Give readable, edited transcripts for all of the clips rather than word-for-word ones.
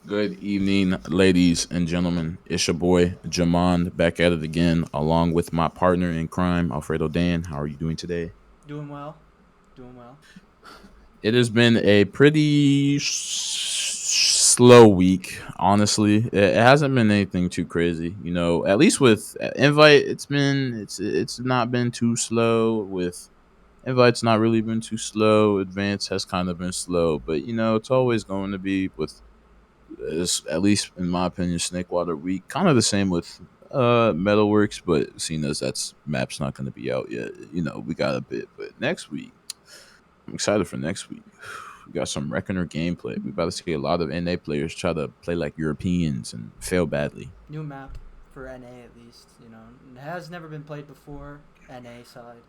Good evening, ladies and gentlemen. It's your boy Jemond back at it again, along with my partner in crime, alfredodan. How are you doing today? Doing well. Doing well. It has been a pretty slow week, honestly. It hasn't been anything too crazy, At least with invite, it's not been too slow. With invite's not really been too slow. Advance has kind of been slow, but it's always going to be with is at least in my opinion, Snakewater Week. Kind of the same with Metalworks, but seeing as that's map's not going to be out yet, we got a bit. But next week, I'm excited for next week. We got some Reckoner gameplay. We about to see a lot of NA players try to play like Europeans and fail badly. New map for NA at least. It has never been played before. NA side,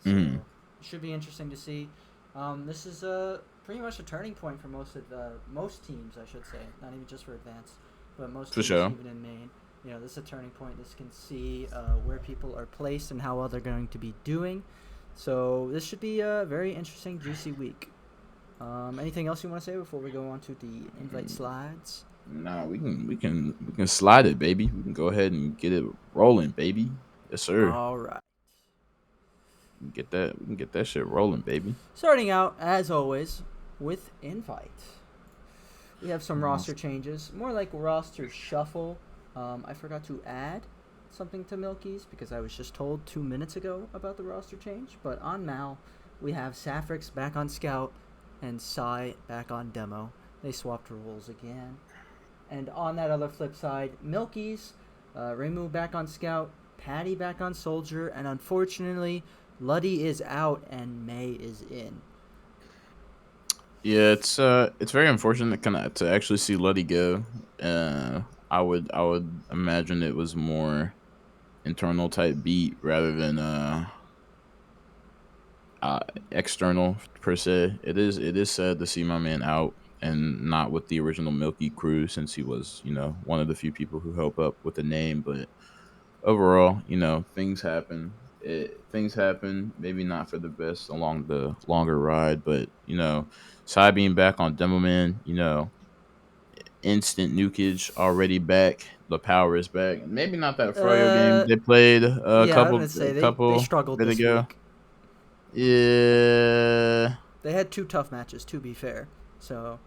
Mm, so it should be interesting to see. This is pretty much a turning point for most teams, I should say. Not even just for advanced, but most for teams, sure. even in main. This is a turning point. This can see where people are placed and how well they're going to be doing. So this should be a very interesting, juicy week. Anything else you want to say before we go on to the invite slides? Nah, we can slide it, baby. We can go ahead and get it rolling, baby. Yes, sir. All right. We can get that shit rolling, baby. Starting out, as always, with invite. We have some Awesome. roster changes, more like roster shuffle. I forgot to add something to Milky's because I was just told 2 minutes ago about the roster change. But on Mal, we have Saffrix back on Scout and Psy back on Demo. They swapped roles again. And on that other flip side, Milky's, Remu back on Scout, Patty back on Soldier, and unfortunately, Luddy is out and May is in. Yeah, it's very unfortunate kind of to actually see Luddy go. I would imagine it was more internal type beat rather than uh external per se. It is sad to see my man out and not with the original Milky crew since he was one of the few people who help up with the name. But overall, things happen. Things happen. Maybe not for the best along the longer ride, but Sai being back on Demo Man, instant nukage already back. The power is back. Maybe not that Froyo game Uh, they played a yeah, I'm couple gonna say a they couple struggled bit this ago. week. Yeah, They had two tough matches, to be fair. So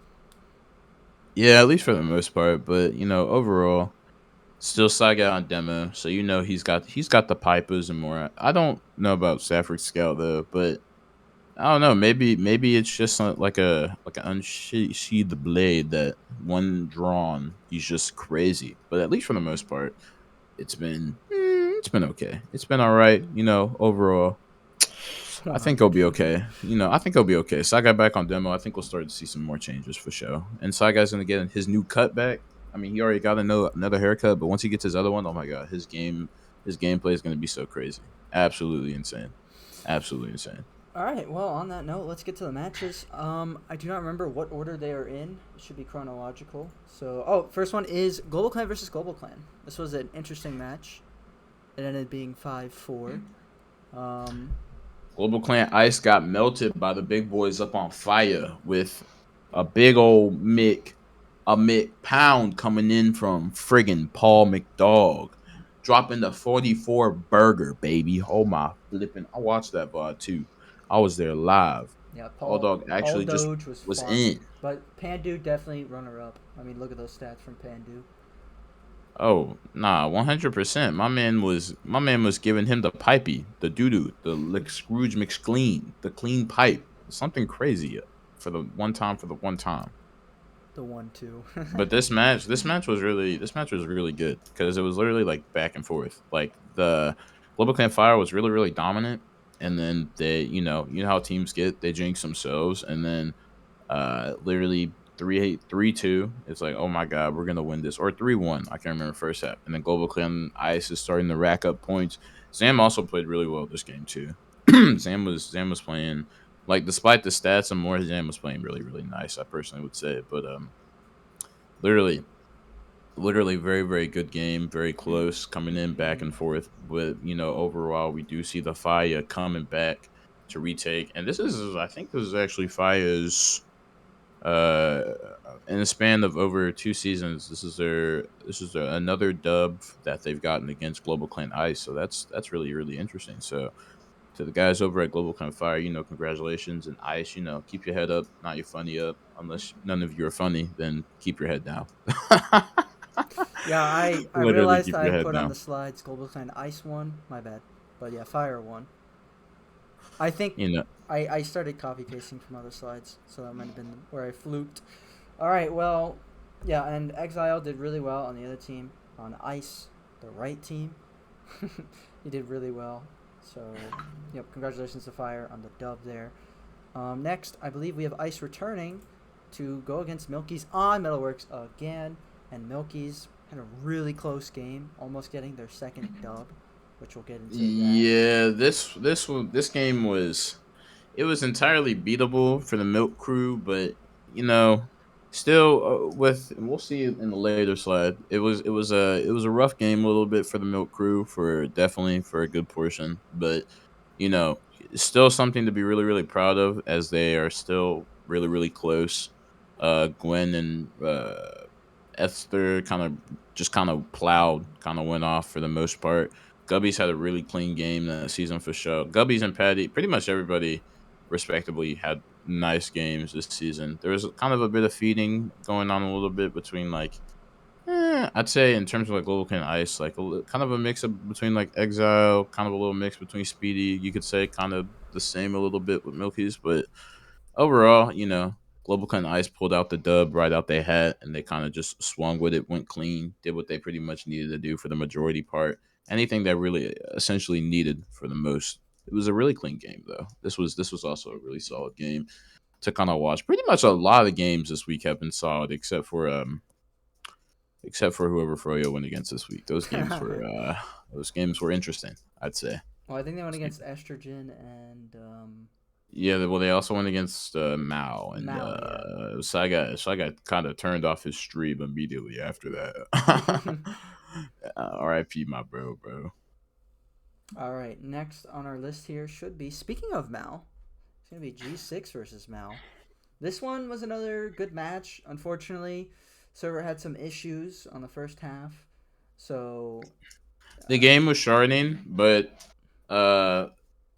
yeah, at least for the most part. But overall, still Saga on demo, so he's got the pipers and more. I don't know about Safford Scout though, but I don't know. Maybe it's just like an unsheathed blade that one drawn he's just crazy. But at least for the most part, it's been okay. It's been all right. Overall, I think he'll 100. be okay. I think he'll be okay. Saga back on demo. I think we'll start to see some more changes for sure. And Saga's gonna get his new cut back. I mean, he already got another haircut, but once he gets his other one, oh my god, his gameplay is gonna be so crazy. Absolutely insane. Absolutely insane. All right. Well, on that note, let's get to the matches. I do not remember what order they are in. It should be chronological. So, first one is Global Clan versus Global Clan. This was an interesting match. It ended up being 5-4. Um, Global Clan Ice got melted by the big boys up on fire with a big old a Mick Pound coming in from friggin' Paul McDog, dropping the 44 burger, baby. Oh my flipping! I watched that VOD too. I was there live. yeah, Paul Paul Dog Paul actually just Doge was was farming, in. but Pandu definitely runner up. I mean, look at those stats from Pandu. Oh nah, 100%. My man was giving him the pipey, the doo doo, the lick Scrooge McClean, the clean pipe, something crazy for the one time for the one time. The 1-2. But this match was really good because it was literally like back and forth. Like the Global Clan Fire was really really dominant, and then you know how teams get, they jinx themselves, and then literally 3-2. It's like, oh my god, we're gonna win this, or 3-1. I can't remember first half, and then Global Clan Ice is starting to rack up points. Sam also played really well this game too. Sam was playing, like, despite the stats and more, Sam was playing really really nice. I personally would say, but literally literally very very good game, very close, coming in back and forth. But overall, we do see the Fire coming back to retake, and I think this is actually Fire's Uh, in the span of over 2 seasons, this is their another dub that they've gotten against Global Clan Ice. So that's really really interesting. So to the guys over at Global Clan Fire, congratulations, and Ice, keep your head up, not your funny up. Unless none of you are funny, then keep your head down. Yeah, I Literally realized keep I your head put on down. the slides Global Clan Ice one. My bad. But yeah, Fire one. I think You know, I started copy pasting from other slides, so that might have been where I fluked. All right, well, yeah, and Exile did really well on the other team. On Ice, the right team, he did really well. So, yep, congratulations to Fire on the dub there. Next, I believe we have Ice returning to go against Milky's on Metalworks again, and Milky's had a really close game, almost getting their second dub, which we'll get into that. yeah, this game was entirely beatable for the Milk Crew, but you know, still with and we'll see in the later slide. It was a rough game a little bit for the Milk Crew for definitely for a good portion, but you know, still something to be really really proud of as they are still really really close. Gwen and Esther kind of plowed, kind of went off for the most part. Gubby's had a really clean game that season for sure. Gubby's and Patty, pretty much everybody respectively had nice games this season. There was kind of a bit of feeding going on a little bit between I'd say in terms of like Global Can Ice, like kind of a mix of between like Exile, kind of a little mix between Speedy. You could say kind of the same a little bit with Milky's, but overall, Global Clan Ice pulled out the dub right out they had, and they kind of just swung with it, went clean, did what they pretty much needed to do for the majority part. Anything that really essentially needed for the most. It was a really clean game though. This was also a really solid game to kind of watch. Pretty much a lot of games this week have been solid, except for whoever Froyo went against this week. Those games were interesting. I'd say. Well, I think they went against Estrogen and Yeah, well, they also went against Mao, and Mao, yeah. Saiga kind of turned off his stream immediately after that. R.I.P. my bro. All right, next on our list here should be, speaking of Mao, it's going to be G6 versus Mao. This one was another good match. Unfortunately, server had some issues on the first half. So, The uh, game was sharding, but uh,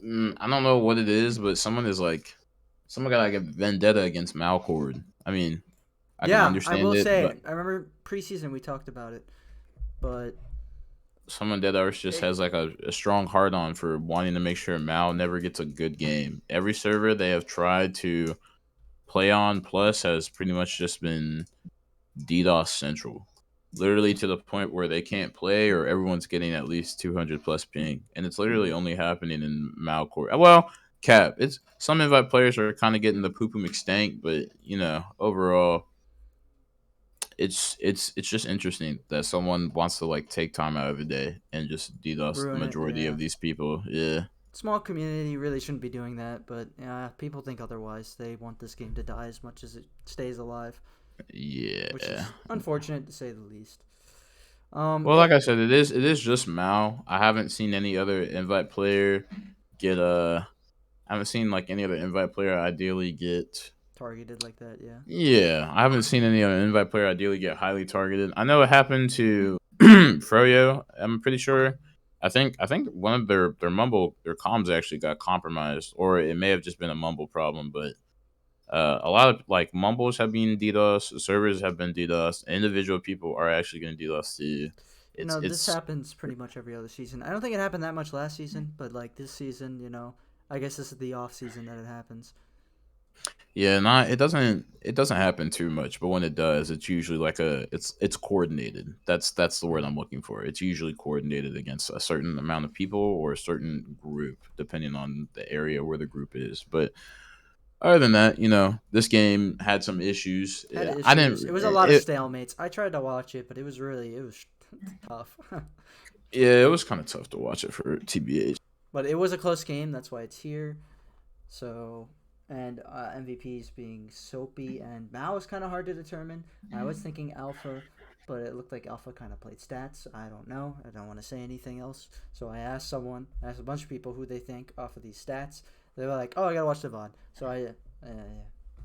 I don't know what it is, but someone got like a vendetta against Malcord. I mean, I can yeah, I understand will it, say, but I remember preseason we talked about it, but someone dead Earth just it, has like a strong heart on for wanting to make sure Mal never gets a good game. Every server they have tried to play on plus has pretty much just been DDoS central. Literally to the point where they can't play or everyone's getting at least 200 plus ping. And it's literally only happening in Malcore. Well, Cap, it's some invite players are kind of getting the poo poo McStank, but overall it's just interesting that someone wants to like take time out of the day and just DDoS the ruin it, majority yeah. of these people. Yeah. Small community really shouldn't be doing that, but people think otherwise. They want this game to die as much as it stays alive, which Yeah. is unfortunate to say the least. Well, like I said, it is just Mao. I haven't seen any other invite player get I haven't seen like any other invite player ideally get. Targeted like that, yeah. Yeah, I haven't seen any other invite player ideally get highly targeted. I know it happened to Froyo. I'm pretty sure. I think one of their comms actually got compromised, or it may have just been a mumble problem. But a lot of like mumbles have been DDoS, servers have been DDoS, individual people are actually going to DDoS too. This It's happens pretty much every other season. I don't think it happened that much last season, but like this season, I guess this is the off season that it happens. Yeah, not it doesn't happen too much, but when it does, it's usually like it's coordinated. That's the word I'm looking for. It's usually coordinated against a certain amount of people or a certain group, depending on the area where the group is. But other than that, this game had some issues. Had Yeah, I issues. didn't. It was a lot of stalemates. I tried to watch it, but it was tough. Yeah, it was kind of tough to watch it for TBH. But it was a close game. That's why it's here. So, and MVPs being Soapy and Mao was kind of hard to determine. I was thinking Alpha, but it looked like Alpha kind of played stats. I don't know. I don't want to say anything else. So I asked a bunch of people who they think off of these stats. They were like, "Oh, I gotta watch the VOD." So yeah.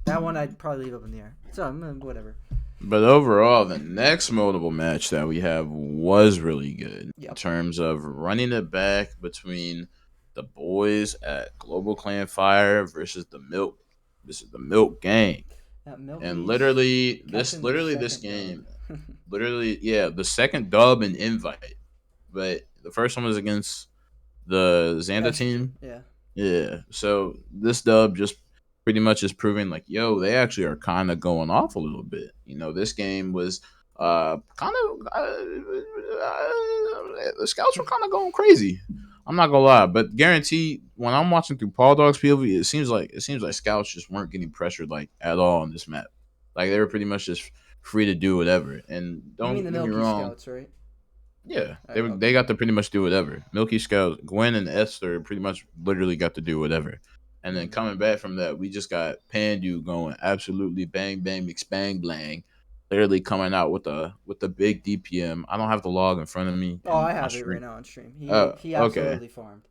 That one I'd probably leave up in the air. So whatever. But overall, the next notable match that we have was really good in Yep. terms of running it back between the boys at Global Clan Fire versus the Milk Gang. Now And Milky's catching their this second dub. game, yeah, the second dub and invite, but the first one was against the Xanda Estrogen. team. Yeah. Yeah, so this dub just pretty much is proving like, yo, they actually are kind of going off a little bit. This game was kind of the scouts were kind of going crazy. I'm not gonna lie, but guarantee when I'm watching through Paul Dog's POV, it seems like scouts just weren't getting pressured like at all on this map. Like they were pretty much just free to do whatever. And You mean don't the get me Milky wrong, Scouts, right? yeah, they Okay. got to pretty much do whatever. Milky Scouts, Gwen and Esther pretty much literally got to do whatever. And then Mm-hmm. coming back from that, we just got Pandu going absolutely bang bang mix bang blang, literally coming out with the big DPM. I don't have the log in front of me Oh, and I my have it right stream. now on stream. He Uh, he okay. absolutely farmed.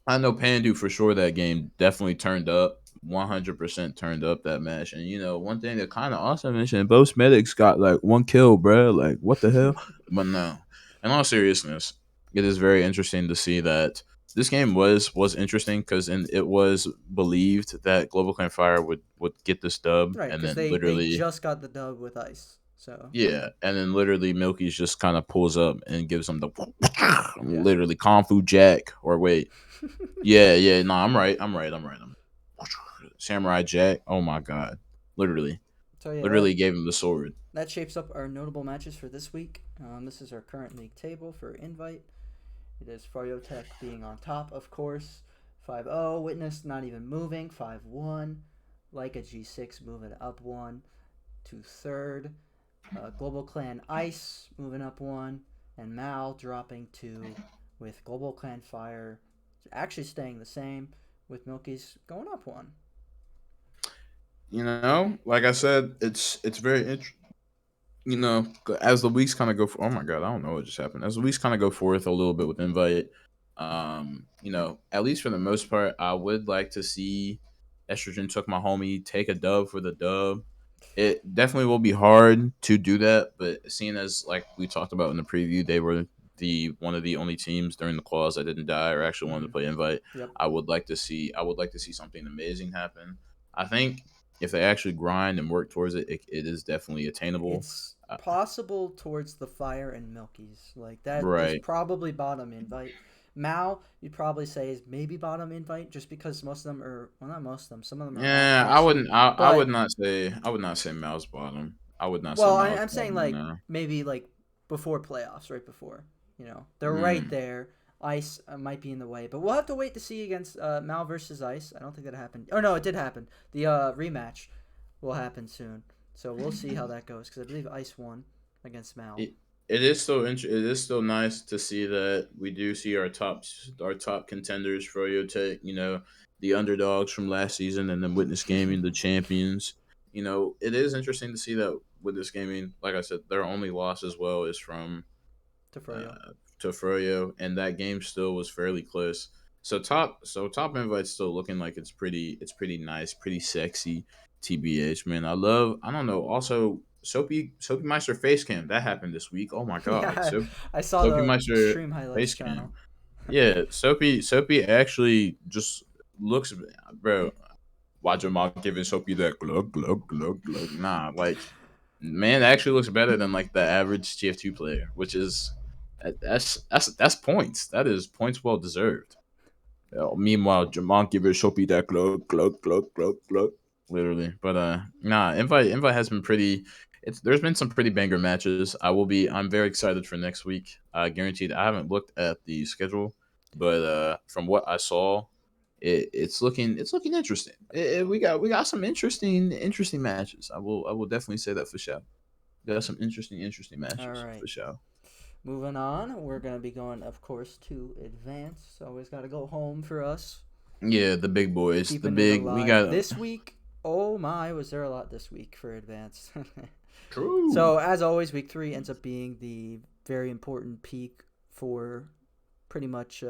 I know Pandu for sure that game definitely turned up. 100% turned up that match. And one thing that kind of also mentioned, both medics got like one kill, bro. Like, what the hell? But no. In all seriousness, it is very interesting to see that this game was interesting because it was believed that Global Clan Fire would get this dub, Right, and because then they literally, just got the dub with Ice. So yeah, and then literally Milky's just kind of pulls up and gives them the yeah. literally Kung Fu Jack, or wait, yeah, yeah. No, I'm right. Samurai Jack. Oh my god. Literally. So yeah, Literally gave him the sword. that shapes up our notable matches for this week. This is our current league table for invite. It is Fryotech being on top, of course. 5-0. Witness not even moving. 5-1. Like a G6 moving up one to third. Global Clan Ice moving up one. And Mal dropping two with Global Clan Fire actually staying the same with Milky's going up one. Like I said, it's very interesting. As the weeks kind of go. Oh my god, I don't know what just happened. As the weeks kind of go forth a little bit with invite, at least for the most part, I would like to see Estrogen took my homie take a dub for the dub. It definitely will be hard to do that, but seeing as like we talked about in the preview, they were the one of the only teams during the clause that didn't die or actually wanted to Mm-hmm. play invite. Yep. I would like to see something amazing happen. I think if they actually grind and work towards it, it is definitely attainable. It's Uh, possible towards the Fire and Milky's. Like, that is right. probably bottom invite. Mal, you'd probably say, is maybe bottom invite just because most of them are, well, not most of them, some of them are ranked Yeah, I higher. wouldn't. I would But, not say. I would not say mouse bottom. I would not say well, mouse I'm saying, bottom. like, No. maybe, like, before playoffs, right before. They're right Mm. there. Ice might be in the way. But we'll have to wait to see against Mal versus Ice. I don't think that happened. Oh, no, it did happen. The rematch will happen soon. So we'll see how that goes because I believe Ice won against Mal. It is still nice to see that we do see our top contenders for Yotek, the underdogs from last season, and then Witness Gaming, the champions. It is interesting to see that Witness Gaming, like I said, their only loss as well is from To Froyo. to Froyo, and that game still was fairly close. So top invite's still looking like it's pretty nice, pretty sexy. TBH, man, I don't know. Also, Soapy Meister face cam that happened this week. Oh my god, Yeah, I saw Soapy the Meister stream highlights face channel. cam. Yeah, Soapy actually just looks, bro. Watch him out giving Soapy that glug glug glug glug. Nah, like man actually looks better than like the average TF2 player, which is that's points. That is points well deserved. Meanwhile, Jemond giving Soapy that glug glug glug glug glug. Literally, but nah. Invite has been pretty. There's been some pretty banger matches. I'm very excited for next week. Guaranteed. I haven't looked at the schedule, but from what I saw, it's looking interesting. We got some interesting matches. I will definitely say that for sure. We got some interesting All matches right, for sure. moving on. We're gonna be going, of course, to advance. Always gotta go home for us. Yeah, the big boys, the Keeping it big we alive got this week. Oh my, was there a lot this week for advance? true. So as always, week 3 ends up being the very important peak for pretty much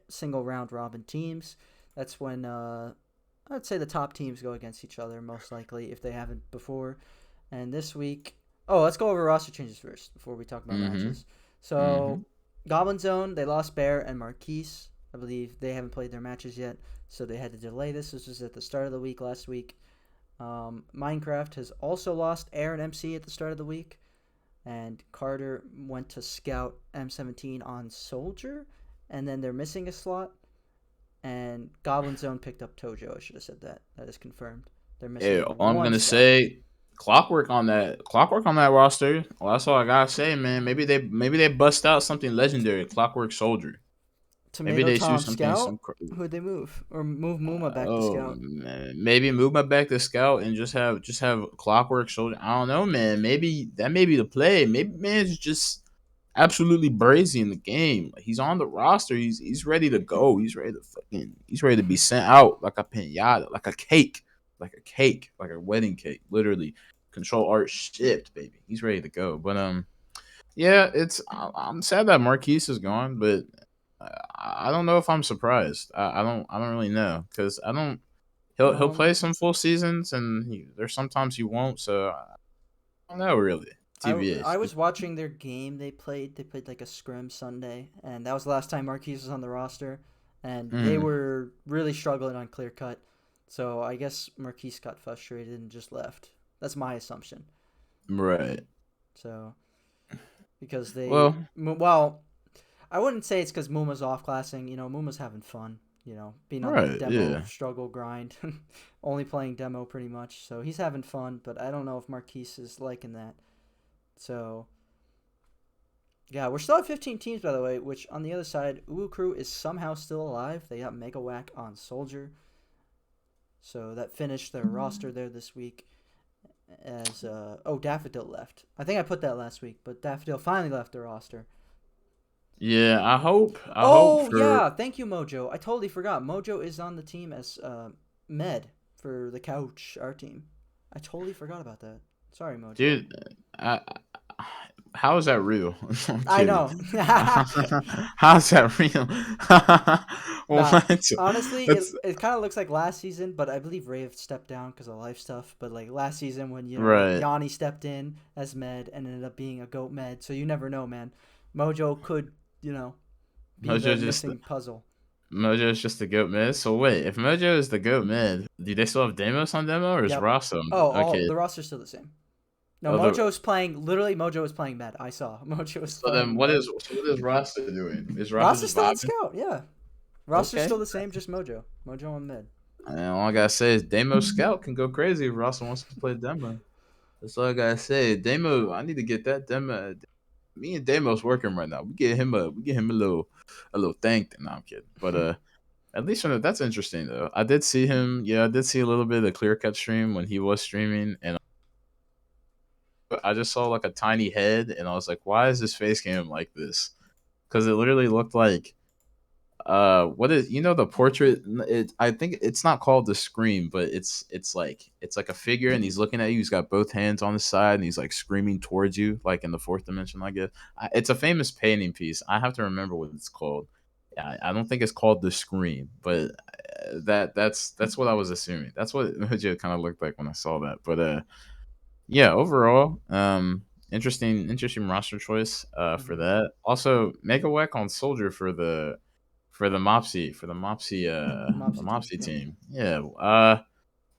single round robin teams. That's when I'd say the top teams go against each other most likely if they haven't before. And this week, oh, let's go over roster changes first before we talk about Mm-hmm. matches. So, Mm-hmm. Goblin Zone, they lost Bear and Marquise. I believe they haven't played their matches yet, so they had to delay this. This was at the start of the week last week. Minecraft has also lost Air and MC at the start of the week. And Carter went to scout M17 on Soldier, and then they're missing a slot. And Goblin Zone picked up Tojo. I should have said that. That is confirmed. They're Hey, missing all I'm one gonna slot. say, clockwork on that roster. Well, that's all I gotta say, man. Maybe they bust out something legendary, Clockwork Soldier. Maybe Tomato they do Tom something Scout. Who'd they move? Or move Muma back to oh Scout? man, maybe move my back to scout and just have Clockwork Soldier. I don't know, man. Maybe that may be the play. Maybe man's just absolutely brazy in the game. Like, he's on the roster. He's ready to go. He's ready to be sent out like a pinata, like a wedding cake, literally. Control art shipped, baby. He's ready to go. But yeah, I'm sad that Marquise is gone, but I don't know if I'm surprised. I don't really know because I don't. He'll Um, play some full seasons, and there's sometimes he won't. So I don't know really. I TBH. was watching their game they played. They played like a scrim Sunday, and that was the last time Marquise was on the roster. And they Mm, were really struggling on clear cut. So I guess Marquise got frustrated and just left. That's my assumption. right. So because they, Well, well, I wouldn't say it's because Muma's off classing. Muma's having fun. Being on that right. demo Yeah. struggle grind, only playing demo pretty much. So he's having fun, but I don't know if Marquise is liking that. So yeah, we're still at 15 teams by the way. Which on the other side, Uwu Crew is somehow still alive. They got Mega Whack on Soldier, so that finished their roster there this week. As Daffodil left. I think I put that last week, but Daffodil finally left the roster. Yeah. I hope Oh for yeah, thank you Mojo. I totally forgot. Mojo is on the team as med for the couch our team. I totally forgot about that. Sorry Mojo. dude. I, how is that real? I'm I kidding. know. How's that real? Nah, What? honestly, it, That's it kind of looks like last season, but I believe Rave stepped down because of life stuff. But like last season when right. Yanni stepped in as med and ended up being a goat med, so you never know, man. Mojo could be the Mojo just missing puzzle. Mojo is just the goat mid. So wait, if Mojo is the goat mid, do they still have Demos on demo or is Yep. Ross on? Oh, all Okay. the roster's still the same. No, Other Mojo's playing. Literally, Mojo is playing med. I saw Mojo is so then playing med. what is Rasta doing? Is Rasta Roster's just still on vibing? scout. Yeah, roster's Okay. still the same. Just Mojo. Mojo on med. And all I gotta say is Demo Scout can go crazy if Rasta wants to play demo. That's all I gotta say. Demo, I need to get that demo. Me and Demo's working right now. We get him a little thank. No, I'm kidding. But at least when that's interesting though. I did see him. Yeah, I did see a little bit of the clear cut stream when he was streaming, and I just saw like a tiny head, and I was like, why is his face cam like this? Because it literally looked like what is the portrait, I think it's not called the scream, but it's like a figure and he's looking at you, he's got both hands on the side and he's like screaming towards you like in the fourth dimension, I guess. It's a famous painting piece. I have to remember what it's called. I don't think it's called the scream, but that's what I was assuming. That's what Mojo kind of looked like when I saw that. But yeah, overall, interesting roster choice for Mm-hmm. that. Also, Mega Whack on Soldier for the Mopsy team. Mopsy Yep. team. Yeah.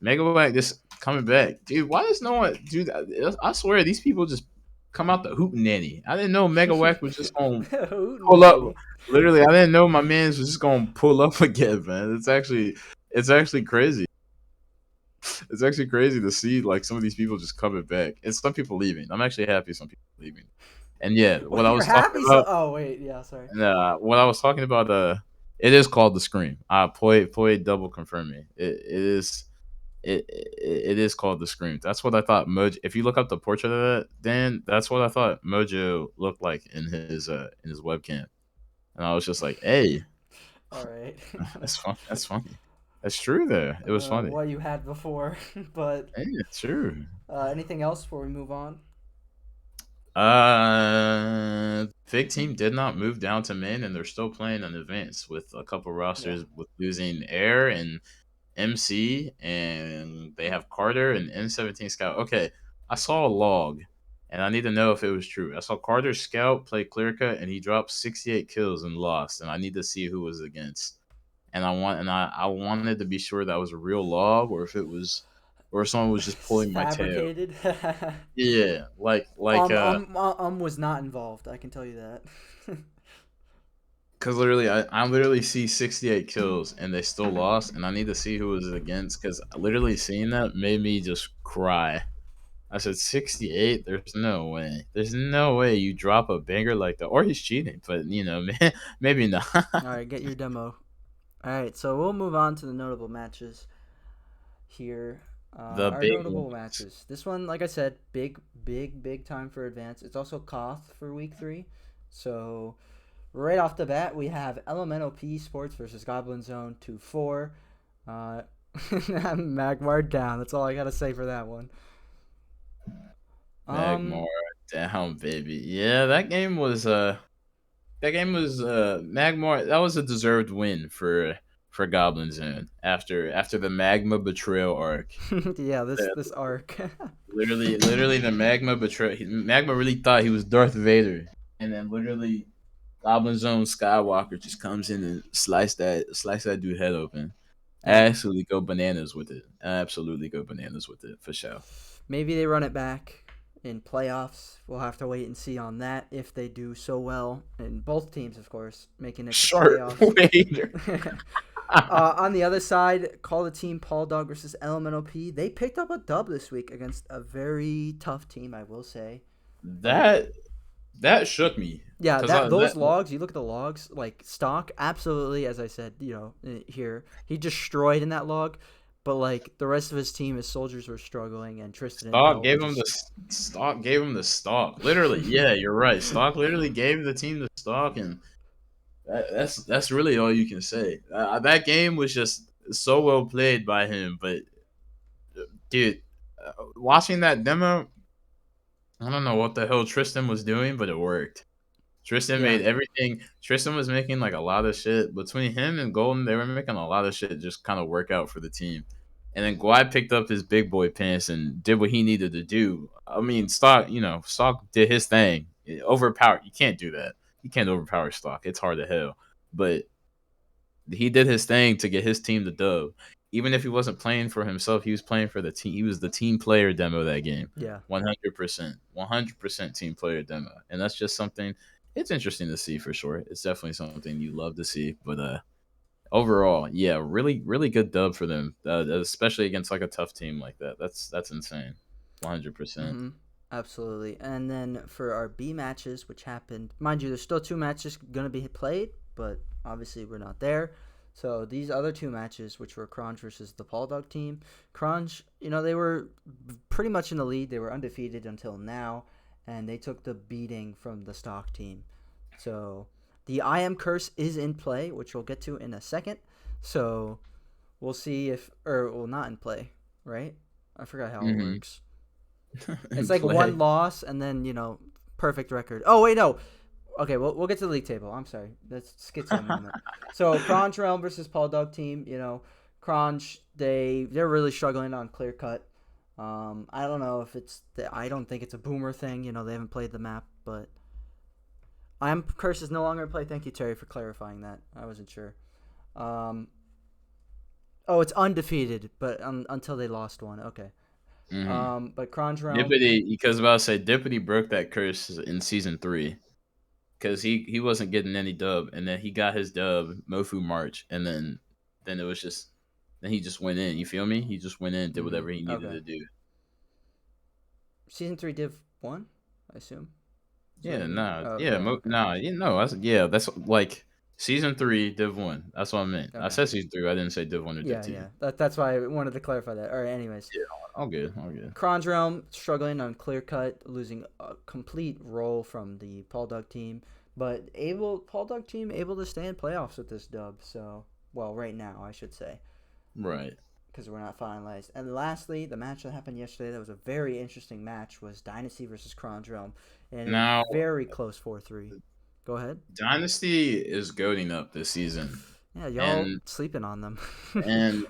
Mega Whack just coming back, dude. Why does no one do that? I swear these people just come out the hoot nanny. I didn't know Mega Whack was just gonna pull up. Nanny. Literally, I didn't know my man's was just gonna pull up again, man. It's actually crazy. It's actually crazy to see like some of these people just coming back, and some people leaving. I'm actually happy some people leaving. And yeah, Well, what I you're was talking happy. So, about, oh wait, yeah, sorry. what I was talking about, it is called the Scream. Poi double confirm me. It is called the Scream. That's what I thought. Mojo. If you look up the portrait of that, then that's what I thought Mojo looked like in his webcam, and I was just like, hey, All right. that's fun. That's funny. That's true. There, it was funny. What you had before, but Hey, it's true. anything else before we move on? Big team did not move down to main, and they're still playing in advance with a couple Yeah. rosters with losing air and MC, and they have Carter and N17 Scout. Okay, I saw a log, and I need to know if it was true. I saw Carter Scout play clear cut, and he dropped 68 kills and lost. And I need to see who was against. And I wanted to be sure that was a real log, or if it was, or if someone was just pulling my tail. Fabricated. Yeah, Was not involved. I can tell you that. because literally, I literally see 68 kills and they still lost, and I need to see who it was against because literally seeing that made me just cry. I said 68. There's no way. There's no way you drop a banger like that, or he's cheating. But maybe not. All right, get your demo. All right, so we'll move on to the notable matches here. The Our big notable ones. matches. This one, like I said, big time for advance. It's also Koth for week 3. So right off the bat, we have Elemental P Sports versus Goblin Zone 2-4. Magmar down. That's all I gotta say for that one. Magmar Um, down, baby. Yeah, that game was Magmar. That was a deserved win for Goblin Zone after the Magma betrayal arc. yeah, Uh, this arc. literally the Magma betrayal. Magma really thought he was Darth Vader, and then literally Goblin Zone Skywalker just comes in and slice that dude head open. yeah. Absolutely go bananas with it. Absolutely go bananas with it for sure. Maybe they run it back in playoffs. We'll have to wait and see on that if they do so well. And both teams, of course, making it to Sharp playoffs. Vader. On the other side, call the team Paul Dog versus Elemental P. They picked up a dub this week against a very tough team, I will say. Like, that shook me yeah, because that those logs. You look at the logs, like stock. Absolutely, as I said, here he destroyed in that log. But like the rest of his team, his soldiers were struggling, and Tristan and Stock Bell were gave him just the stock. Gave him the stock. Literally, yeah, you're right. Stock literally gave the team the stock, and that's really all you can say. That game was just so well played by him. But dude, watching that demo, I don't know what the hell Tristan was doing, but it worked. Tristan yeah, made everything. Tristan was making like a lot of shit between him and Golden. They were making a lot of shit just kind of work out for the team. And then Guai picked up his big boy pants and did what he needed to do. I mean, Stock did his thing. Overpowered. You can't do that. You can't overpower Stock. It's hard to hell. But he did his thing to get his team the dub. Even if he wasn't playing for himself, he was playing for the team. He was the team player demo that game. yeah. 100%. 100% team player demo. And that's just something it's interesting to see for sure. It's definitely something you love to see. But overall, yeah, really, really good dub for them, especially against like a tough team like that. That's insane. 100%. Mm-hmm. Absolutely. And then for our B matches, which happened, mind you, there's still 2 matches going to be played, but obviously we're not there. So these other 2 matches, which were Cronch versus the Paul Dog team, Cronch, they were pretty much in the lead. They were undefeated until now, and they took the beating from the stock team. So the I am curse is in play, which we'll get to in a second. So we'll see well, not in play, right? I forgot how it Mm-hmm. works. It's In like one play. loss and then perfect record. Oh wait, no. Okay, we'll get to the league table. I'm sorry. That's schizo moment. So Cronch Realm versus Paul Dog team. Cronch they're really struggling on clear cut. I don't know if I don't think it's a boomer thing. They haven't played the map, but I am curse is no longer in play. Thank you, Terry, for clarifying that. I wasn't sure. Um, oh, it's undefeated, but until they lost one. Okay. Mm-hmm. But Cronch Realm. Dippity, because about to say Dippity broke that curse in season 3 because he wasn't getting any dub, and then he got his dub Mofu March, and then it was just then he just went in. You feel me? He just went in, did Mm-hmm. whatever he needed Okay. to do. Season 3 Div 1, I assume. Is that what Yeah, you mean? nah, Oh, yeah, yeah, okay. nah, that's like season 3 Div 1. That's what I meant. I Okay. said season 3. I didn't say Div 1 or Div Yeah, 2. yeah. That's why I wanted to clarify that. All right, anyways. Yeah, all good, all good. Kron's Realm struggling on clear cut, losing a complete role from the Paul Dog team, but Paul Dog team able to stay in playoffs with this dub. So, well, right now, I should say, Right. because we're not finalized. And lastly, the match that happened yesterday that was a very interesting match was Dynasty versus Kron's Realm in a Now, very close 4-3. Go ahead. Dynasty is goading up this season. Yeah, y'all and sleeping on them. and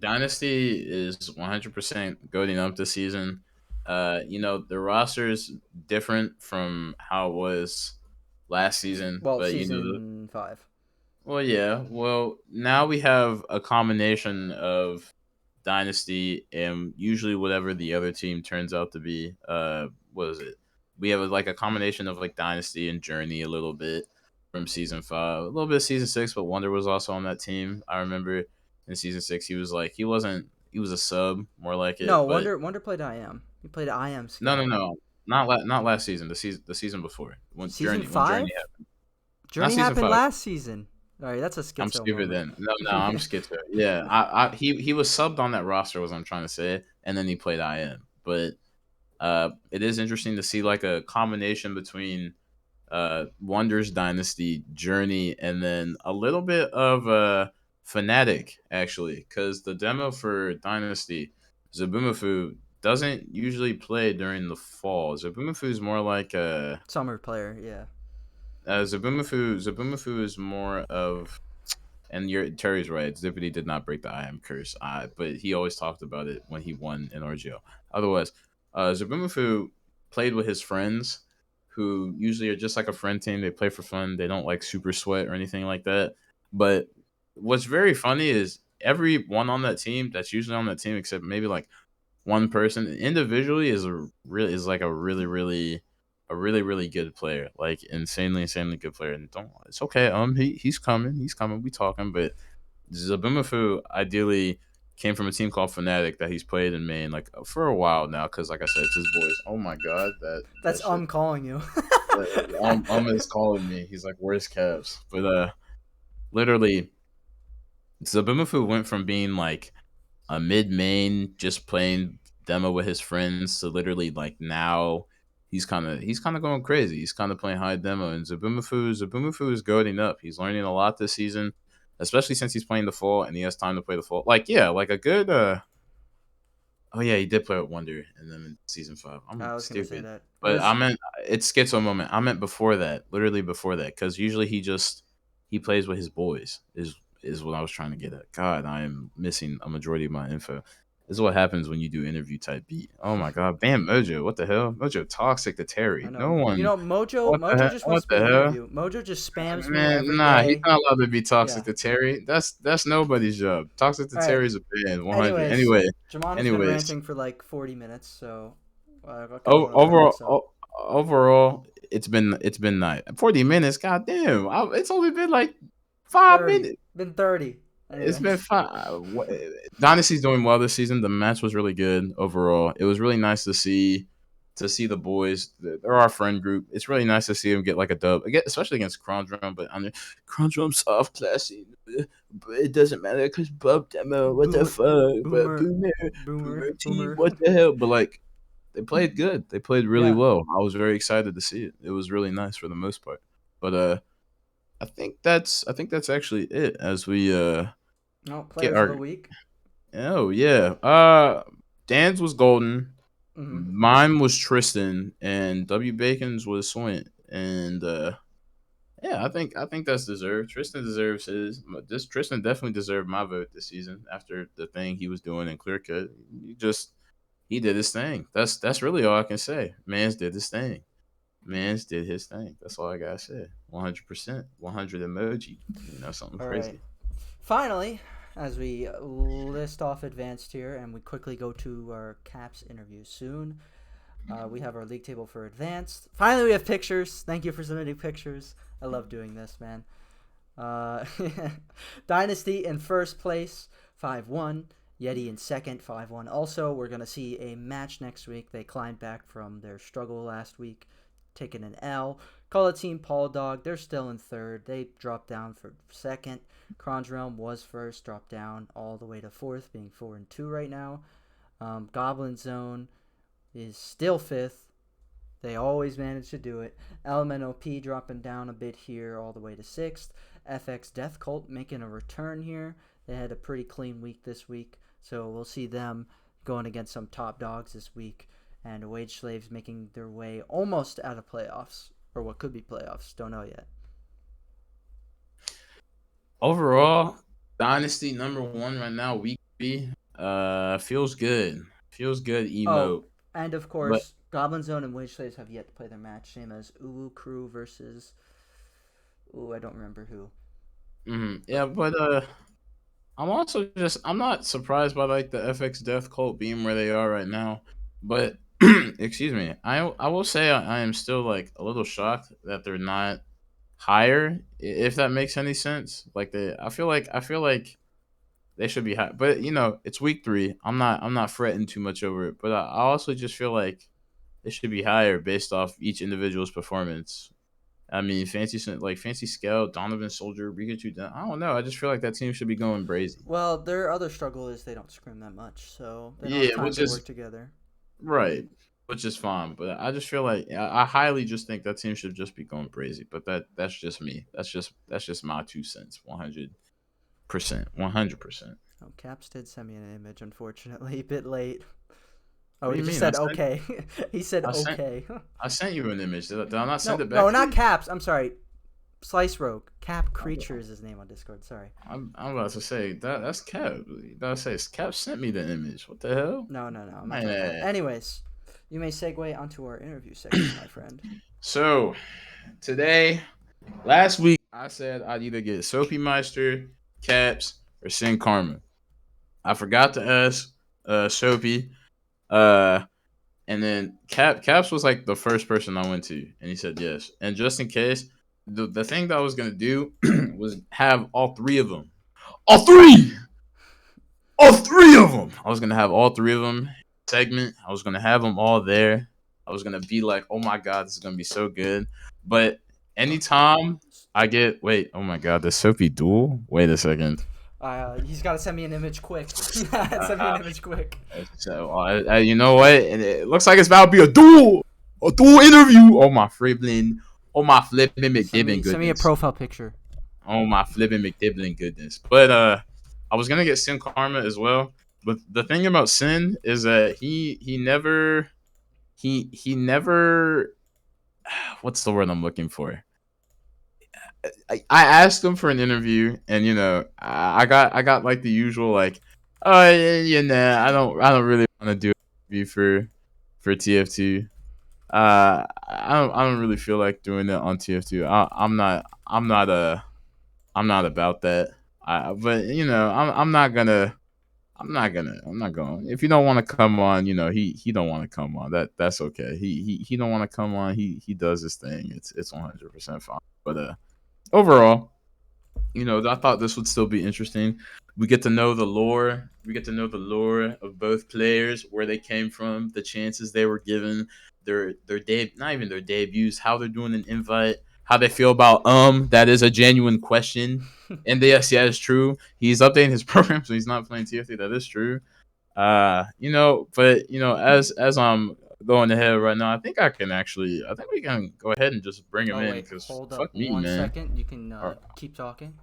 Dynasty is 100% going up this season. The roster is different from how it was last season, Well, but season 5. well, yeah. Well, now we have a combination of dynasty and usually whatever the other team turns out to be. What is it? We have like a combination of like dynasty and journey a little bit from season 5, a little bit of season 6, but Wonder was also on that team. I remember in season 6 he was a sub more like No, it, but Wonder played IM. He played IM no, scout. no, not last season, the season before Season when Journey 5? happened. Not Journey season happened 5. last season. All right, that's a I'm schizo stupid moment. then. No, no, I'm schizo. Yeah, he was subbed on that roster, was what I'm trying to say, and then he played IM. But it is interesting to see like a combination between Wonders Dynasty, Journey, and then a little bit of Fnatic actually, because the demo for Dynasty, Zabumafu doesn't usually play during the fall. Zabumafu is more like a Summer player, yeah. Zabumafu is more of, and Terry's right. Zippity did not break the I am curse, but he always talked about it when he won in RGO. Otherwise, Zabumafu played with his friends, who usually are just like a friend team. They play for fun. They don't like super sweat or anything like that. But what's very funny is everyone on that team that's usually on that team, except maybe like one person individually, is like a really really good player, like insanely good player. And don't, it's okay. He's coming. We talking, but Zabumafu ideally came from a team called Fnatic that he's played in main like for a while now. Because like I said, it's his boys. Oh my god, that That's shit. calling you. Is calling me. He's like, "Where's Cavs?" But literally, Zabumafu went from being like a mid main just playing demo with his friends to literally like now he's kind of going crazy. He's kind of playing high demo, and Zabumafu is goading up. He's learning a lot this season, especially since he's playing the fall and he has time to play the fall. Like yeah, like a good oh yeah, he did play with Wonder and then in season 5. I'm I was gonna say stupid. that. But I Was meant it's schizo moment. I meant before that, literally before that, because usually he plays with his boys. Is what I was trying to get at. God, I am missing a majority of my info. This is what happens when you do interview type beat. Oh my god, bam, Mojo, what the hell? Mojo toxic to I Terry. No know. You one. know, Mojo just What wants me the in an hell? interview. Mojo just spams me Man, every nah, he's day. not allowed to be toxic Yeah. to Terry. That's nobody's job. Toxic to All right. Terry's a band. 100. Anyways, Anyway, Jemond has been anyways. ranting for like 40 minutes, so I kind of want to wrap this up. Overall, it's been nice. 40 minutes. God damn, it's only been like 5 minutes. 30. Been 30. It's been Anyways. five. Dynasty's doing well this season. The match was really good overall. It was really nice to see the boys. They're our friend group. It's really nice to see them get like a dub, especially against Crown Drum. But I mean, Crown Drum soft classy, but it doesn't matter because Bub Demo. What the Boomer. fuck? But Boomer. Boomer T. Boomer. What the hell? But like, they played good. They played really Yeah. well. I was very excited to see it. It was really nice for the most part. But I think that's actually it as we No, get players of the our. week. Oh yeah. Dan's was Golden. Mm-hmm. Mine was Tristan, and W Bacon's was Swint. And yeah, I think that's deserved. Tristan deserves his. This Tristan definitely deserved my vote this season after the thing he was doing in Clear Cut. He did his thing. That's really all I can say. Mans did his thing. Mans did his thing. That's all I gotta say. 100%. 100 emoji. Something All right. crazy. Finally, as we list off advanced here and we quickly go to our Caps interview soon, we have our league table for advanced. Finally, we have pictures. Thank you for submitting pictures. I love doing this, man. Uh, Dynasty in first place, 5-1. Yeti in second, 5-1. Also, we're going to see a match next week. They climbed back from their struggle last week, taking an L. Call it Team Paul Dog. They're still in third. They dropped down for second. Kron's Realm was first, dropped down all the way to fourth, being 4-2 right now. Goblin Zone is still fifth. They always manage to do it. LMNOP dropping down a bit here all the way to sixth. FX Death Cult making a return here. They had a pretty clean week this week, so we'll see them going against some top dogs this week. And Wage Slaves making their way almost out of playoffs, or what could be playoffs. Don't know yet. Overall, Dynasty #1 right now, week 3. Feels good. Feels good. Oh, Emote, and of but course, Goblin Zone and Wage Slaves have yet to play their match, same as Uwu Crew versus. Ooh, I don't remember who. yeah, but I'm not surprised by like the FX Death Cult being where they are right now, but excuse me, I will say I am still like a little shocked that they're not higher, if that makes any sense. Like I feel like they should be high, but it's week 3. I'm not fretting too much over it, but I also just feel like they should be higher based off each individual's performance. I mean, Fancy Scout, Donovan Soldier, Pikachu. I don't know. I just feel like that team should be going brazy. Well, their other struggle is they don't scrim that much, so they don't have Yeah, time which to is work together. right, which is fine. But I just feel like I highly just think that team should just be going crazy. But that's just me. That's just my 2 cents. 100%. 100%. Oh, Caps did send me an image, unfortunately, a bit late. Oh, What do he you just mean? said okay. He said I sent okay. I sent you an image. Did I not send No, it back no, to not you? Caps. I'm sorry. Slice Rogue. Cap Creature is his name on Discord. Sorry. I'm about to say that's Cap. You gotta say Cap sent me the image. What the hell? No, no, no. I'm not talking about that. Man. Anyways, you may segue onto our interview segment, my friend. So today, last week, I said I'd either get SOOOOOAPYMEiSTER, Caps, or Sin Karma. I forgot to ask Soapy, uh, and then Caps was like the first person I went to, and he said yes. And just in case, the thing that I was gonna do was have all three of them, all three, all three of them. I was gonna have all three of them segment. I was gonna have them all there. I was gonna be like, oh my god, this is gonna be so good. But anytime I get wait, oh my god, the Soapy duel. Wait a second. He's got to send me an image quick. Send me an image quick. So you know what? And it looks like it's about to be a dual interview. Oh my flipping McDibbin Send me a goodness. profile picture. Oh my flipping McDibbin goodness. But I was gonna get Sin Karma as well. But the thing about Sin is that he never what's the word I'm looking for? I asked him for an interview, and I got like the usual like, oh yeah, nah, I don't really want to do an interview for TF2. I don't really feel like doing it on TF2. I'm not about that. But I'm not going. If you don't want to come on, he don't want to come on. That's okay. He don't want to come on. He does his thing. It's 100% fine. But overall, I thought this would still be interesting. We get to know the lore. We get to know the lore of both players, where they came from, the chances they were given, not even their debuts, how they're doing an invite, how they feel about that is a genuine question. And yes, yeah, it's true. He's updating his program, so he's not playing TFT. That is true. But as I'm going ahead right now, I think we can go ahead and just bring him Oh in wait, because hold up fuck me, one man. second. You can Or- keep talking.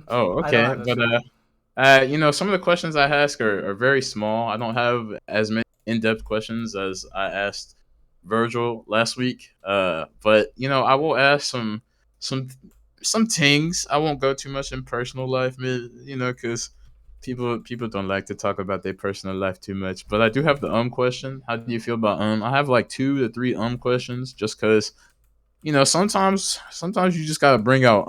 Oh, I don't okay. have a But feed. some of the questions I ask are very small. I don't have as many in-depth questions as I asked Virgil last week. But I will ask some some things. I won't go too much in personal life, because people don't like to talk about their personal life too much. But I do have the question. How do you feel about I have like 2 to 3 questions, just because sometimes you just gotta bring out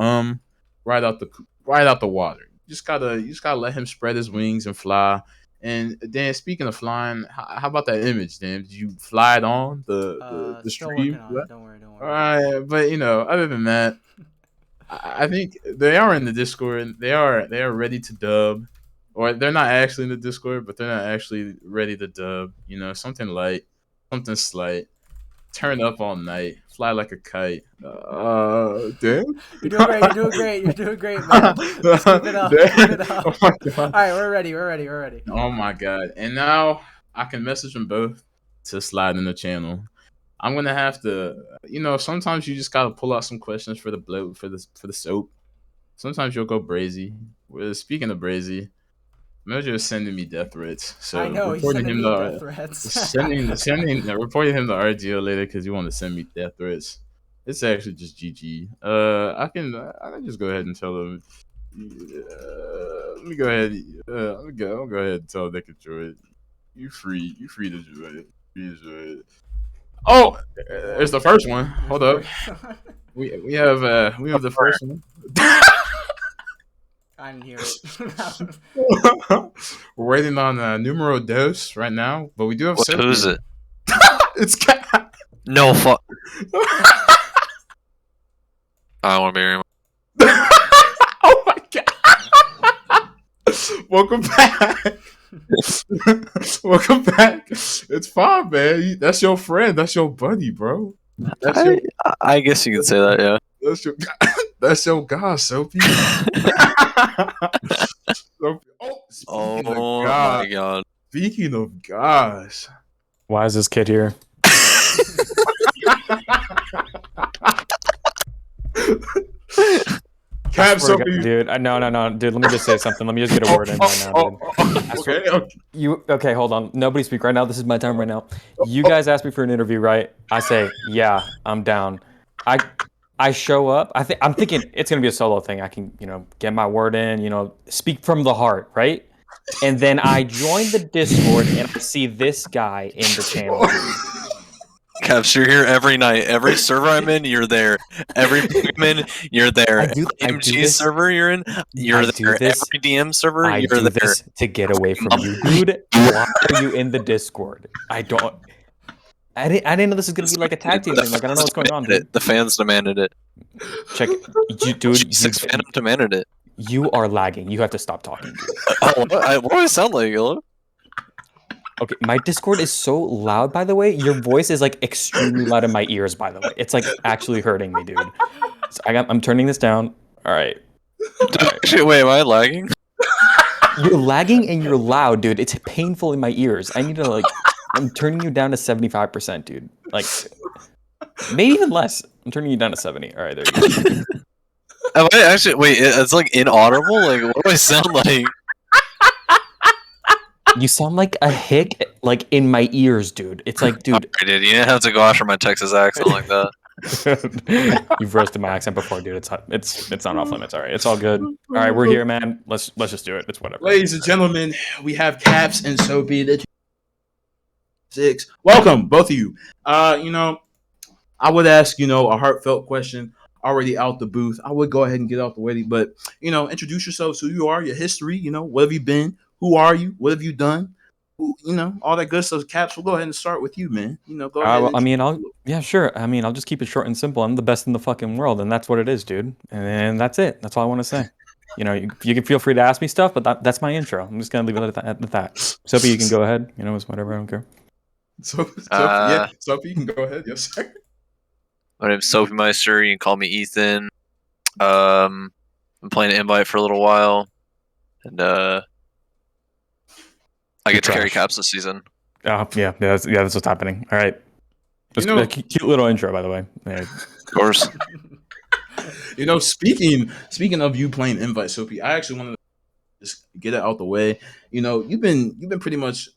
right out the right out the water. You just gotta let him spread his wings and fly. And then speaking of flying, how about that image? Then did you fly it on the Still working stream? on it. Don't worry, don't All worry. right, but other than that, I think they are in the Discord. They are ready to dub, or they're not actually in the Discord, but they're not actually ready to dub. Something light, something slight. Turn up all night, fly like a kite. Damn. You're doing great. You're doing great. You're doing great, man. Just keep it up. Keep it Oh up. my All god. right, we're ready. We're ready. We're ready. Oh my god. And now I can message them both to slide in the channel. I'm gonna have to, sometimes you just gotta pull out some questions for the bloat for the soap. Sometimes you'll go brazy. Well, speaking of brazy, Mojo is sending me death threats. I So know he's reporting sending him me death the threats. reporting him to RGO later because you want to send me death threats. It's actually just GG. I can just go ahead and tell him. Let me go ahead. I'll go ahead and tell Nick enjoy it. You free. You free to enjoy it. Free to enjoy it. Oh, it's the first one. Here's Hold the up. first one. We have the first one. I didn't hear it. We're waiting on numero dos right now, but we do have Who is it? It's cat. No fuck. I don't want to be here. Oh my god! Welcome back. Welcome back. It's fine, man. That's your friend. That's your buddy, bro. I guess you could say that, yeah. That's your guy, Soapy. Oh of my god. Speaking of gosh. Why is this kid here? Cap Soapy. Dude, no, dude. Let me just say something. Let me just get a word in right now, dude. Okay, hold on. Nobody speak right now. This is my time right now. You guys asked me for an interview, right? I say, yeah, I'm down. I show up. I'm thinking it's gonna be a solo thing. I can, get my word in, speak from the heart, right? And then I join the Discord and I see this guy in the channel. Caps, you're here every night. Every server I'm in, you're there. Every I'm in, you're there. MG server you're in, you're there. Every DM server, you're there. I do this to get away from you, dude. Why are you in the Discord? I didn't know this was gonna be like a tag team thing. Like I don't know what's going on, dude. The fans demanded it. Check it, dude. Six fandom demanded it. You are lagging. You have to stop talking, dude. What do I sound like, Yellow? Okay, my Discord is so loud, by the way. Your voice is like extremely loud in my ears, by the way. It's like actually hurting me, dude. So I'm turning this down. All right. Actually, wait, am I lagging? You're lagging and you're loud, dude. It's painful in my ears. I need to I'm turning you down to 75%, dude. Like, maybe even less. I'm turning you down to 70. All right, there you go. Am I actually, wait, it's like inaudible? Like, what do I sound like? You sound like a hick, like in my ears, dude. It's like, dude. I did. You didn't have to go after my Texas accent like that. You've roasted my accent before, dude. It's not off limits. All right, it's all good. All right, we're here, man. Let's just do it. It's whatever. Ladies and gentlemen, we have Caps and Soapy. The 6. Welcome, both of you. I would ask, a heartfelt question already out the booth. I would go ahead and get out the way, but introduce yourselves, who you are, your history. What have you been? Who are you? What have you done? All that good stuff. Caps, we'll go ahead and start with you, man. Go ahead. Sure. I'll just keep it short and simple. I'm the best in the fucking world, and that's what it is, dude. And that's it. That's all I want to say. You can feel free to ask me stuff, but that's my intro. I'm just gonna leave it at that. Soapy, you can go ahead. It's whatever. I don't care. Soapy, you can go ahead. Yes, sir. My name's SOOOOOAPYMEiSTER. You can call me Ethan. I'm playing Invite for a little while, and I get to carry Caps this season. Yeah, that's what's happening. All right. Just a cute little intro, by the way. Yeah. Of course. Speaking of you playing Invite, Soapy, I actually wanted to just get it out the way. You've been pretty much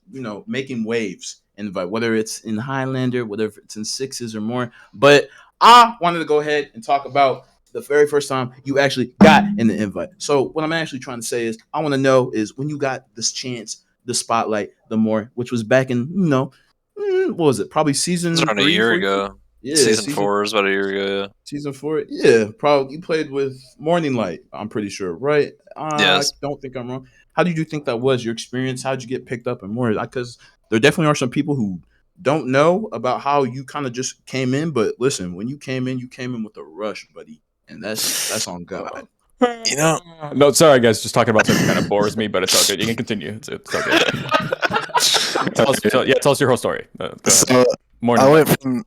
making waves in Invite, whether it's in Highlander, whether it's in 6s or more. But I wanted to go ahead and talk about the very first time you actually got in the Invite. So what I'm actually trying to say is, I want to know is when you got this chance, the spotlight, the more, which was back in, what was it? Probably season. It's around a year ago. Yeah, season 4 is about a year ago. Yeah. Season 4, yeah, probably. You played with Morning Light, I'm pretty sure, right? Yes. I don't think I'm wrong. How did you think that was your experience? How did you get picked up and more? Because there definitely are some people who don't know about how you kind of just came in. But listen, when you came in with a rush, buddy, and that's on God. No, sorry guys, just talking about something kind of bores me, but it's all good. You can continue. It's all good. Tell us your whole story. So I went from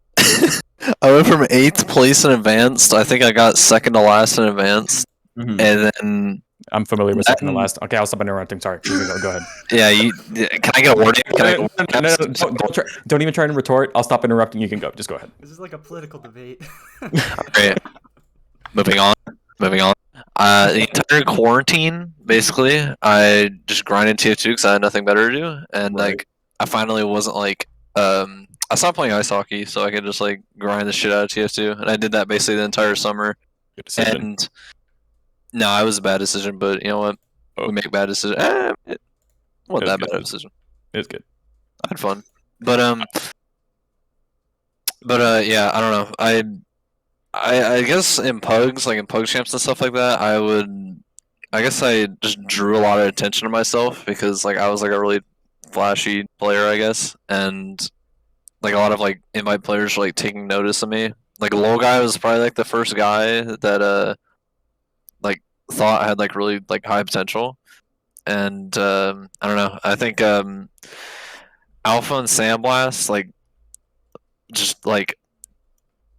8th place in advanced. I think I got second to last in advanced, and then I'm familiar with second to last. Okay, I'll stop interrupting. Sorry. Go ahead. Yeah, can I get a word in? No, don't even try to retort. I'll stop interrupting. You can go. Just go ahead. This is like a political debate. Alright. Moving on. The entire quarantine, basically, I just grinded TF2 because I had nothing better to do, and I finally wasn't I stopped playing ice hockey so I could just grind the shit out of TF2, and I did that basically the entire summer. Good decision. And No, it was a bad decision, but you know what? We make bad decisions. It wasn't that bad of a decision. It was good. I had fun, but yeah, I don't know. I guess in pugs, like in pug champs and stuff like that, I guess I just drew a lot of attention to myself because like I was like a really flashy player, I guess, and like a lot of like invite players were like taking notice of me. Like Low Guy was probably like the first guy that like thought I had like really like high potential, and I don't know. I think Alpha and Sandblast like just like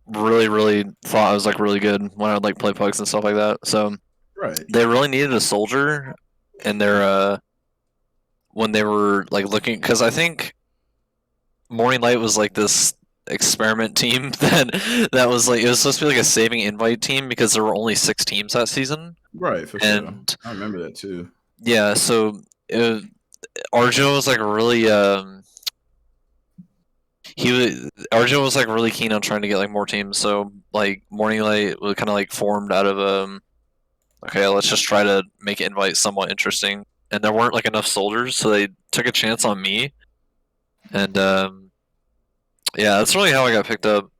really thought I was like really good when I would like play pugs and stuff like that. So Right. they really needed a soldier in their when they were like looking, because I think Morning Light was like this experiment team that was like, it was supposed to be like a saving invite team because there were only 6 teams that season. Right, for And sure. I remember that too. yeah, so Arjo was like really Arjo was like really keen on trying to get like more teams. So like Morning Light was kind of like formed out of okay, let's just try to make invite somewhat interesting. And there weren't like enough soldiers, so they took a chance on me. And yeah, that's really how I got picked up.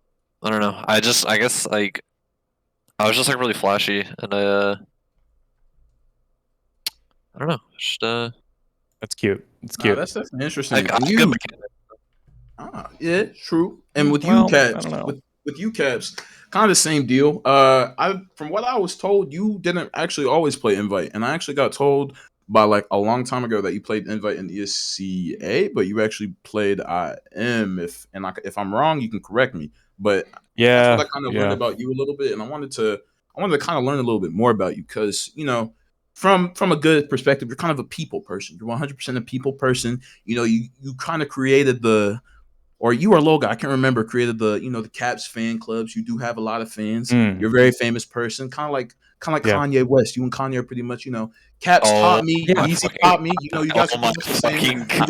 I don't know. I guess like I was just like really flashy, and I don't know. Just That's cute. It's Nah, cute. that's definitely interesting. like, And you, yeah, true. And with Well, you, Caps, I don't know. with you, Caps, kind of the same deal. I from what I was told, you didn't actually always play Invite, and I actually got told by like a long time ago that you played Invite in ESCA, but you actually played IM. If I'm wrong, you can correct me. But Yeah. that's what I kind of learned about you a little bit, and I wanted to kind of learn a little bit more about you because from a good perspective, you're kind of a people person. You're 100% a people person. You kind of created or you or Loga, I can't remember, created the Caps fan clubs. You do have a lot of fans. You're a very famous person, kind of like Yeah. Kanye West. You and Kanye are pretty much, Caps taught me, yeah. Easy taught me. You guys are Oh my pretty much the same. fucking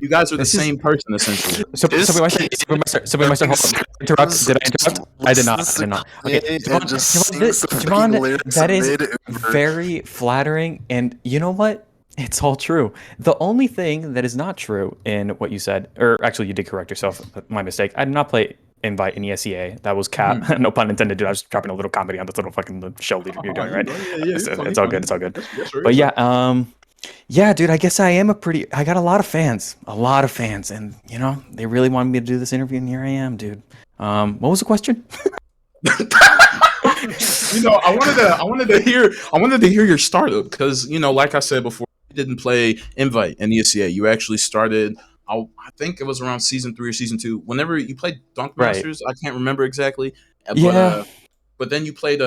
You guys are the This is- same person essentially. Subwaymaster, interrupt. Did I interrupt? I did not. Okay, Jemond, that is very flattering, and you know what? It's all true. The only thing that is not true in what you said, or actually you did correct yourself, my mistake. I did not play Invite in ESEA. That was Cap. No pun intended, dude. I was dropping a little comedy on this little fucking show you're doing, right? Yeah, It's all good. It's all good. Yes, But yeah, yeah, dude, I guess I got a lot of fans, and they really wanted me to do this interview, and here I am, dude. What was the question? I wanted to hear your startup because like I said before, you didn't play Invite in ESCA. You actually started. I think it was around season 3 or season 2. Whenever you played Dunk Masters, I can't remember exactly. But, but then you played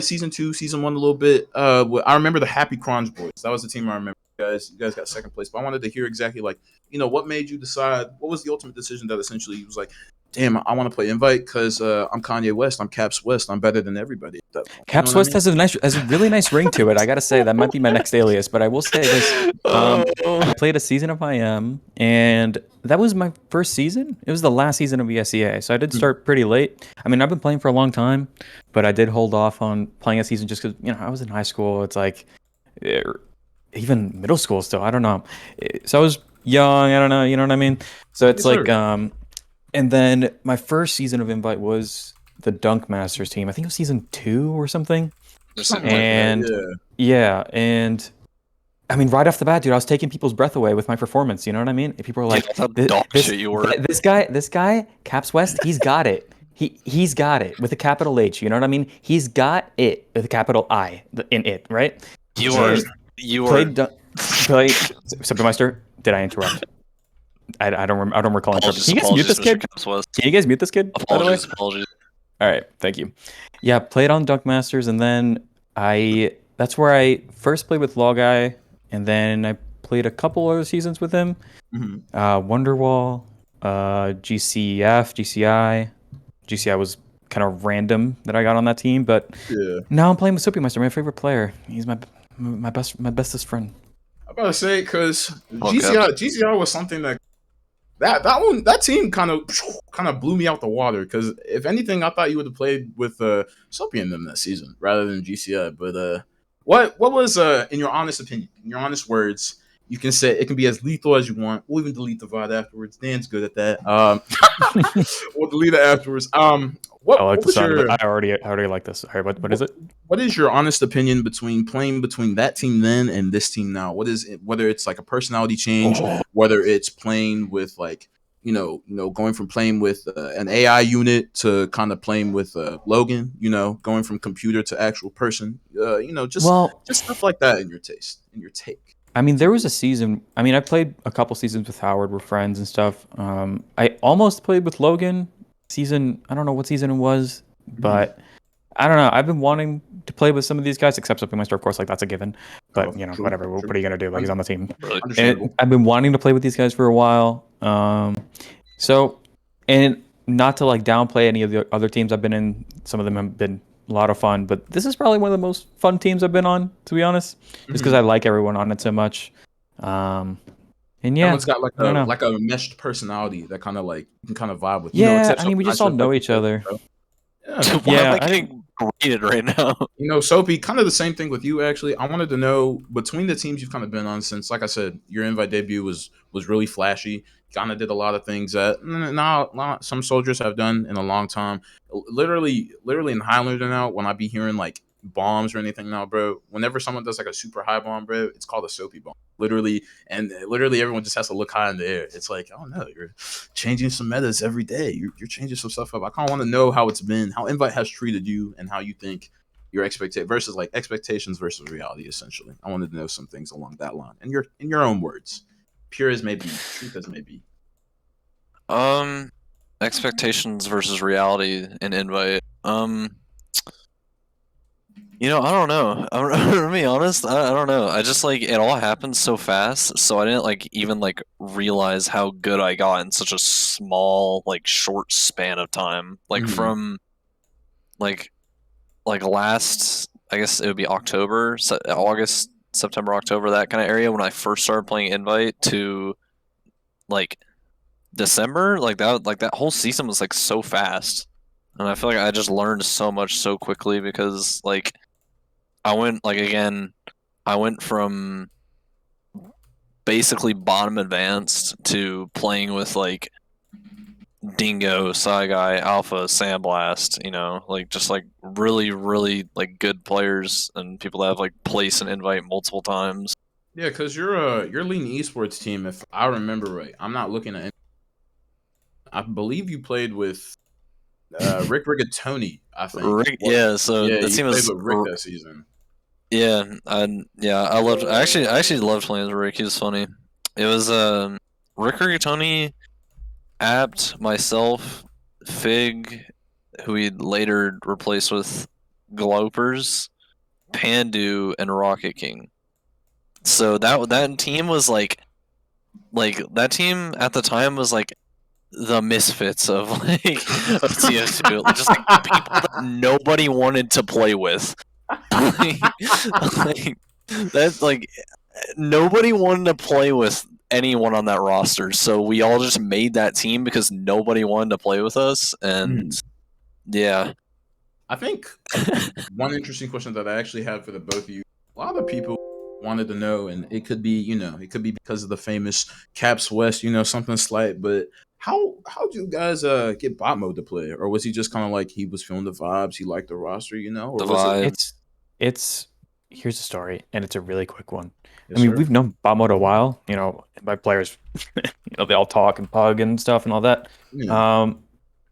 season 2, season 1 a little bit. I remember the Happy Crunch Boys. That was the team I remember. You guys got second place. But I wanted to hear exactly what made you decide. What was the ultimate decision that essentially was like, damn, I want to play Invite because I'm Kanye West, I'm Caps West, I'm better than everybody. Caps West has a really nice ring to it. I gotta say that might be my next alias, but I will say this: I played a season of IM, and that was my first season. It was the last season of ESEA, so I did start pretty late. I mean, I've been playing for a long time, but I did hold off on playing a season just because I was in high school. It's like even middle school still. I don't know. So I was young. I don't know. You know what I mean? So it's and then my first season of Invite was the Dunk Masters team. I think it was season 2 or something. And and I mean, right off the bat, dude, I was taking people's breath away with my performance. You know what I mean? And people are like, "This guy, Caps West, he's got it. He's got it with a capital H. You know what I mean? He's got it with a capital I in it, right?" You were Submeister. Did I interrupt? I don't recall interrupting. Can you guys mute this kid? Can you guys mute this kid? Apologies. All right, thank you. Yeah, played on Dunk Masters, and then that's where I first played with Law Guy, and then I played a couple other seasons with him. Wonderwall, GCI was kind of random that I got on that team, but now I'm playing with SOOOOOAPYMEiSTER, my favorite player. He's my bestest friend. I'm about to say because GCI was something that that team kind of blew me out the water because if anything, I thought you would have played with Soapy in them that season rather than GCI. But what was in your honest opinion, in your honest words, you can say it can be as lethal as you want. We'll even delete the VOD afterwards. Dan's good at that. We'll delete it afterwards. I like the sound of it. I already like this. All right, what is it? What is your honest opinion between playing between that team then and this team now? What is it, whether it's like a personality change, whether it's playing with like going from playing with an AI unit to kind of playing with Logan, going from computer to actual person, just stuff like that in your taste, in your take. I mean, there was a season. I mean, I played a couple seasons with Howard. We're friends and stuff. I almost played with Logan. I don't know what season it was, but I don't know. I've been wanting to play with some of these guys, except SOOOOOAPYMEiSTER, of course. Like that's a given. But whatever. What are you gonna do? Like he's on the team. And I've been wanting to play with these guys for a while. So, and not to like downplay any of the other teams I've been in. Some of them have been a lot of fun, but this is probably one of the most fun teams I've been on, to be honest, just because I like everyone on it so much. And yeah, everyone's got like a meshed personality that kind of like you can kind of vibe with. Yeah, I mean, we just all know each other. Yeah, I getting graded right now. Soapy, kind of the same thing with you. Actually, I wanted to know between the teams you've kind of been on since, like I said, your invite debut was really flashy. Kind of did a lot of things that not some soldiers have done in a long time. Literally in Highlander now, when I be hearing like bombs or anything now, bro, whenever someone does like a super high bomb, bro, it's called a Soapy bomb. Literally everyone just has to look high in the air. It's like, oh no, you're changing some metas every day. You're changing some stuff up. I kind of want to know how it's been, how Invite has treated you, and how you think your expectations versus reality. Essentially, I wanted to know some things along that line, and in your own words, pure as may be, truth as may be. Expectations versus reality in Invite. I don't know. I'm to be honest, I don't know. I just like it all happened so fast, so I didn't like even like realize how good I got in such a small, like short span of time. Like from like last, I guess it would be August, September, October, that kind of area when I first started playing Invite to like December, like that whole season was like so fast. And I feel like I just learned so much so quickly because like I went from basically bottom advanced to playing with like Dingo, Saigai, Alpha, Sandblast, like just like really, really like good players and people that have like placed an invite multiple times. Yeah, because you're leading esports team, if I remember right. I'm not looking at. I believe you played with Rick Rigatoni, I think. The team was with Rick that season. Yeah, I actually loved playing with Rick. He was funny. It was Rick Rigatoni, Apt, myself, Fig, who we later replaced with Glopers, Pandu, and Rocket King. So that team was like that team at the time was like the misfits of like of TF2, just like people that nobody wanted to play with. That's like nobody wanted to play with anyone on that roster, so we all just made that team because nobody wanted to play with us. And yeah, I think one interesting question that I actually had for the both of you, a lot of people wanted to know, and it could be because of the famous Caps West, something slight, but how do you guys get bot mode to play? Or was he just kind of like he was feeling the vibes, he liked the roster, or the was vibe. It's here's the story, and it's a really quick one. Yes, I mean, sir. we've known bot mode a while, my players, they all talk and pug and stuff and all that. Yeah.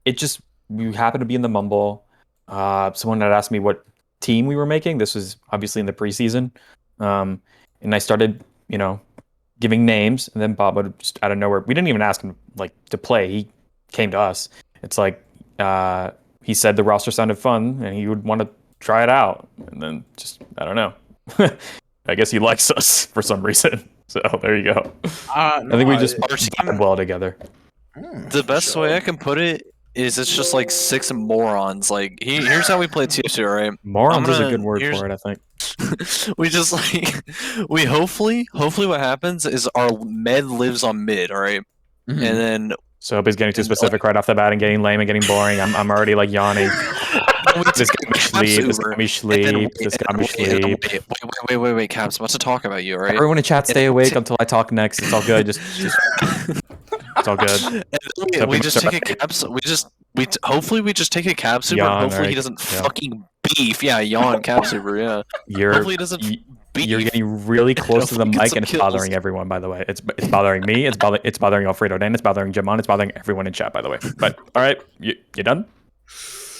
It just, we happened to be in the Mumble. Someone had asked me what team we were making. This was obviously in the preseason. And I started, giving names, and then Bob just out of nowhere, we didn't even ask him like to play. He came to us. It's like he said the roster sounded fun and he would want to try it out. And then just, I don't know. I guess he likes us for some reason. So there you go. I think we just vibe well together. The best way I can put it is it's just like 6 morons. Like here's how we play TF2, right? Morons is a good word for it, I think. We just like we hopefully what happens is our med lives on mid, all right? Mhm. and then So I hope he's getting too specific right off the bat and getting lame and getting boring. I'm already like yawning. This got me sleep. This got me sleep. This got me sleep. Wait, Caps. I'm about to talk about you, all right? Everyone in chat, stay awake until I talk next. It's all good. Just it's all good. And we just take a Caps. Hopefully we just take a Cap Super. Yawn, And hopefully right? he doesn't Yeah. fucking beef. Yeah, yawn Cap Super. Yeah. Hopefully he doesn't beef. You're getting really close to the Hopefully he gets mic, some and it's kills. bothering everyone. By the way, it's bothering me. It's bothering alfredodan. It's bothering Jemond. It's bothering everyone in chat. By the way, but all right, you done?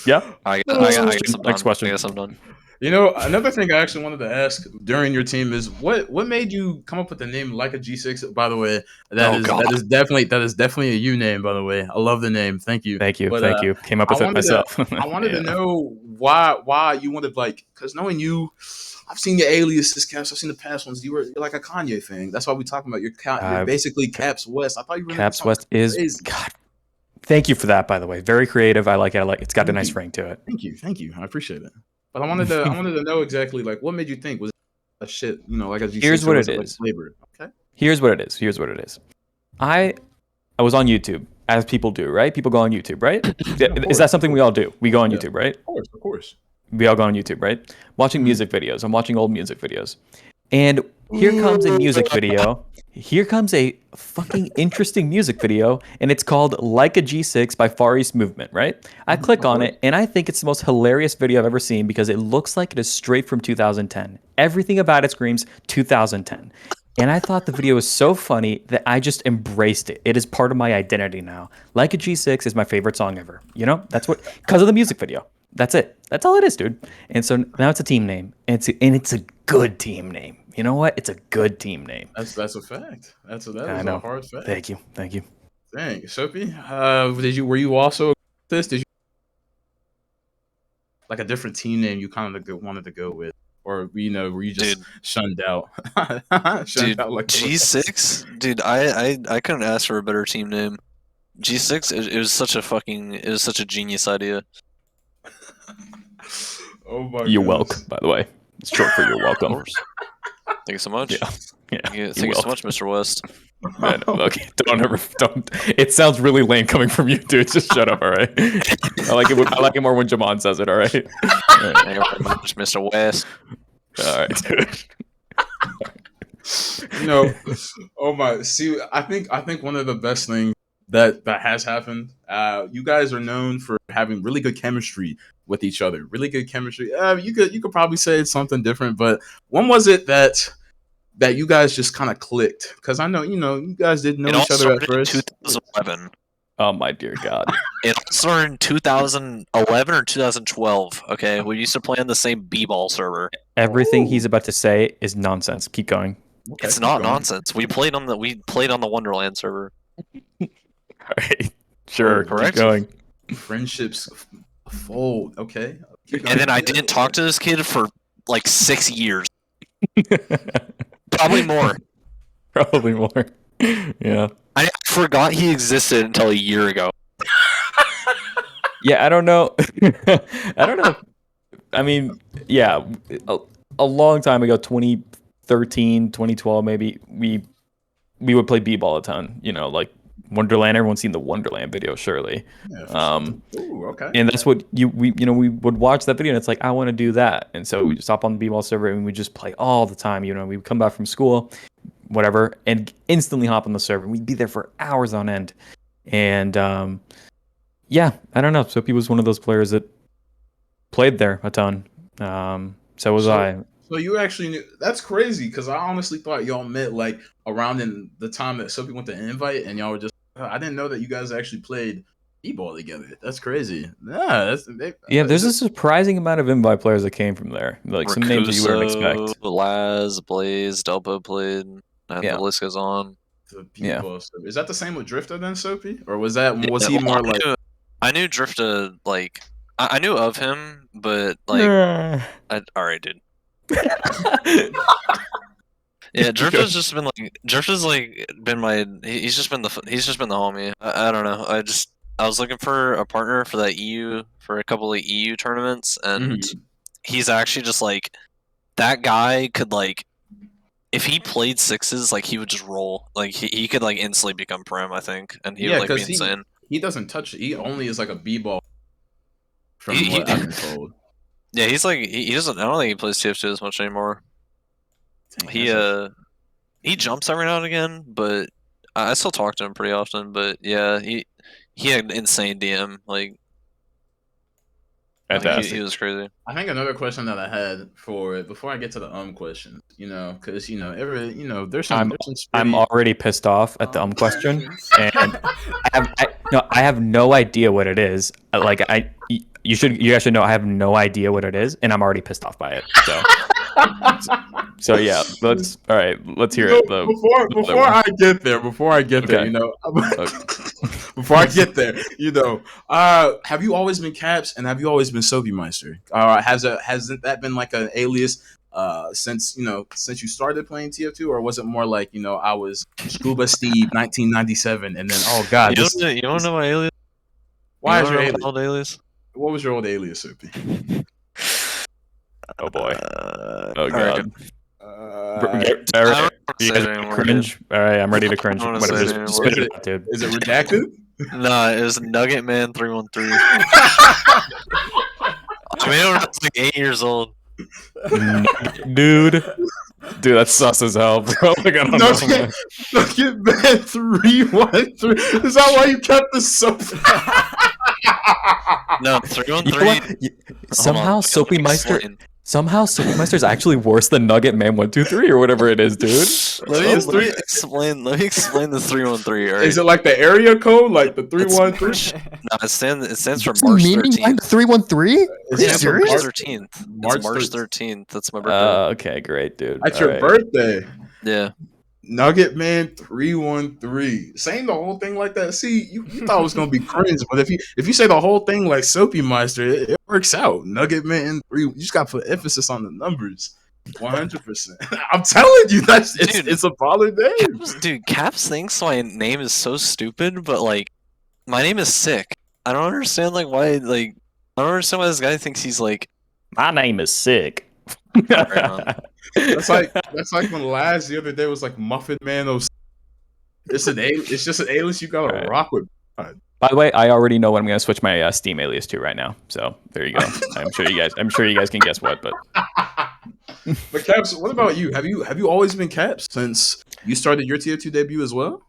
Yeah. I guess I'm done. Next question. I guess I'm done. You know, another thing I actually wanted to ask during your team is what made you come up with the name like a G6? By the way, that is definitely a you name. By the way, I love the name. Thank you. Thank you. But, thank you. Came up with it myself. I wanted to know why you wanted because knowing you, I've seen your aliases, Caps. I've seen the past ones. You're like a Kanye thing. That's why we're talking about you're basically Caps West. I thought you were Caps West is crazy. God. Thank you for that, by the way. Very creative. I like it. It's got a nice ring to it. Thank you. I appreciate it. But I wanted to know exactly like what made you think was a shit, like a G6. Here's what it is. Okay. Here's what it is. I was on YouTube, as people do, right? People go on YouTube, right? Is that something we all do? We go on YouTube, right? Of course. We all go on YouTube, right? Watching music videos. I'm watching old music videos. And here comes a music video. Here comes a fucking interesting music video, and it's called Like a G6 by Far East Movement, right? I click on it, and I think it's the most hilarious video I've ever seen because it looks like it is straight from 2010. Everything about it screams 2010. And I thought the video was so funny that I just embraced it. It is part of my identity now. Like a G6 is my favorite song ever. That's what, because of the music video. That's it. That's all it is, dude. And so now it's a team name, and it's a good team name. You know what? It's a good team name. That's a fact. That is a hard fact. Thank you. Dang, Soapy. Were you also this? Did you like a different team name you kind of wanted to go with, or were you just shunned out? Dude, like G6. Dude, I couldn't ask for a better team name. G6. It was such a genius idea. Oh my god. You're welcome, by the way. It's short for you're welcome. Of course. Thank you so much. Yeah. Thank you so much, Mr. West. Man, okay, don't. It sounds really lame coming from you, dude. Just shut up, all right? I like it more when Jemond says it, all right? Thank you very much, Mr. West. All right, dude. Oh my. See, I think one of the best things that has happened. You guys are known for having really good chemistry with each other. Really good chemistry. You could probably say it's something different, but when was it that you guys just kind of clicked? Because I know you guys didn't know each other at first. 2011. Oh my dear God! It all started in 2011 or 2012. Okay, we used to play on the same b-ball server. Everything he's about to say is nonsense. Keep going. Okay, it's not nonsense. We played on the Wonderland server. All right, sure. Correct. Keep going. Friendships fold. Okay. And then I didn't talk to this kid for like 6 years. Probably more. Probably more. Yeah. I forgot he existed until a year ago. Yeah, I don't know. I don't know. I mean, yeah, a long time ago, 2013, 2012, maybe, we would play b-ball a ton. Like Wonderland. Everyone's seen the Wonderland video, surely. Yeah, Ooh, okay. And that's what we would watch that video, and it's like, I want to do that. And so we just hop on the b-ball server, and we just play all the time. We would come back from school, whatever, and instantly hop on the server. We'd be there for hours on end. And yeah, I don't know. So he was one of those players that played there a ton. So was I. So you actually knew. That's crazy, because I honestly thought y'all met like around in the time that Soapy went to Invite, and y'all were just. I didn't know that you guys actually played b-ball together. That's crazy. Yeah, there's a surprising amount of Invite players that came from there. Like some names that you wouldn't expect. Laz, Blaze, Delpo played, and the list goes on. Yeah. Is that the same with Drifter then, Soapy? Or was he more like? I knew Drifter, like I knew of him, but like alright, dude. Yeah, Drifter's just been like he's just been the homie. I don't know. I was looking for a partner for that EU for a couple of EU tournaments, and he's actually just like that guy could like if he played sixes, like he would just roll. Like he could like instantly become prim, I think, and he Yeah, would like be because insane. he doesn't touch it. He only is like a b-ball from He- what I've been told. Yeah, he's like he doesn't. I don't think he plays TF2 as much anymore. Dang, He he jumps every now and again, but I still talk to him pretty often. But yeah, he had an insane DM. Like he was crazy. I think another question that I had for before I get to the question, because there's some I'm already pissed off at the question, questions. and I have no idea what it is. Like you guys should know I have no idea what it is, and I'm already pissed off by it. So yeah, let's hear it. Before I get there, before I get there, have you always been Caps and have you always been SOOOOOAPYMEiSTER? Has that been like an alias since you started playing TF2, or was it more like I was Scuba Steve 1997 and then oh god, you don't know my alias? Why is your alias? Old alias? What was your old alias, Soopy? Oh boy. Oh god. Cringe. All right, I'm ready to cringe. Just spit it out, dude. Is it redacted? No, it was Nugget Man 313. I mean, I was like 8 years old. Dude, that's sus as hell, bro. Like, I don't know, man. Nugget Man 313. Is that why you kept this so? No, 313. Somehow SOOOOOAPYMEiSTER is actually worse than Nugget Man 123 or whatever it is, dude. Let me explain the 313. Right? Is it like the area code, like the 313? No, it stands for March 13th. 313? Are you serious? March 13th. March 13th. That's my birthday. Okay, great, dude. That's your birthday. Yeah. Nugget Man 313. Saying the whole thing like that. See, you thought it was gonna be cringe, but if you say the whole thing like SOOOOOAPYMEiSTER, it works out. Nugget Man 3. You just gotta put emphasis on the numbers. 100%. I'm telling you, it's a baller name. Caps thinks my name is so stupid, but like, my name is sick. I don't understand why I don't understand why this guy thinks he's like. My name is sick. That's like when Laz the other day was like Muffin Man. It's just an alias you gotta rock with. By the way, I already know what I'm gonna switch my Steam alias to right now. So there you go. I'm sure you guys can guess what. But Caps, what about you? Have you always been Caps since you started your TF2 debut as well?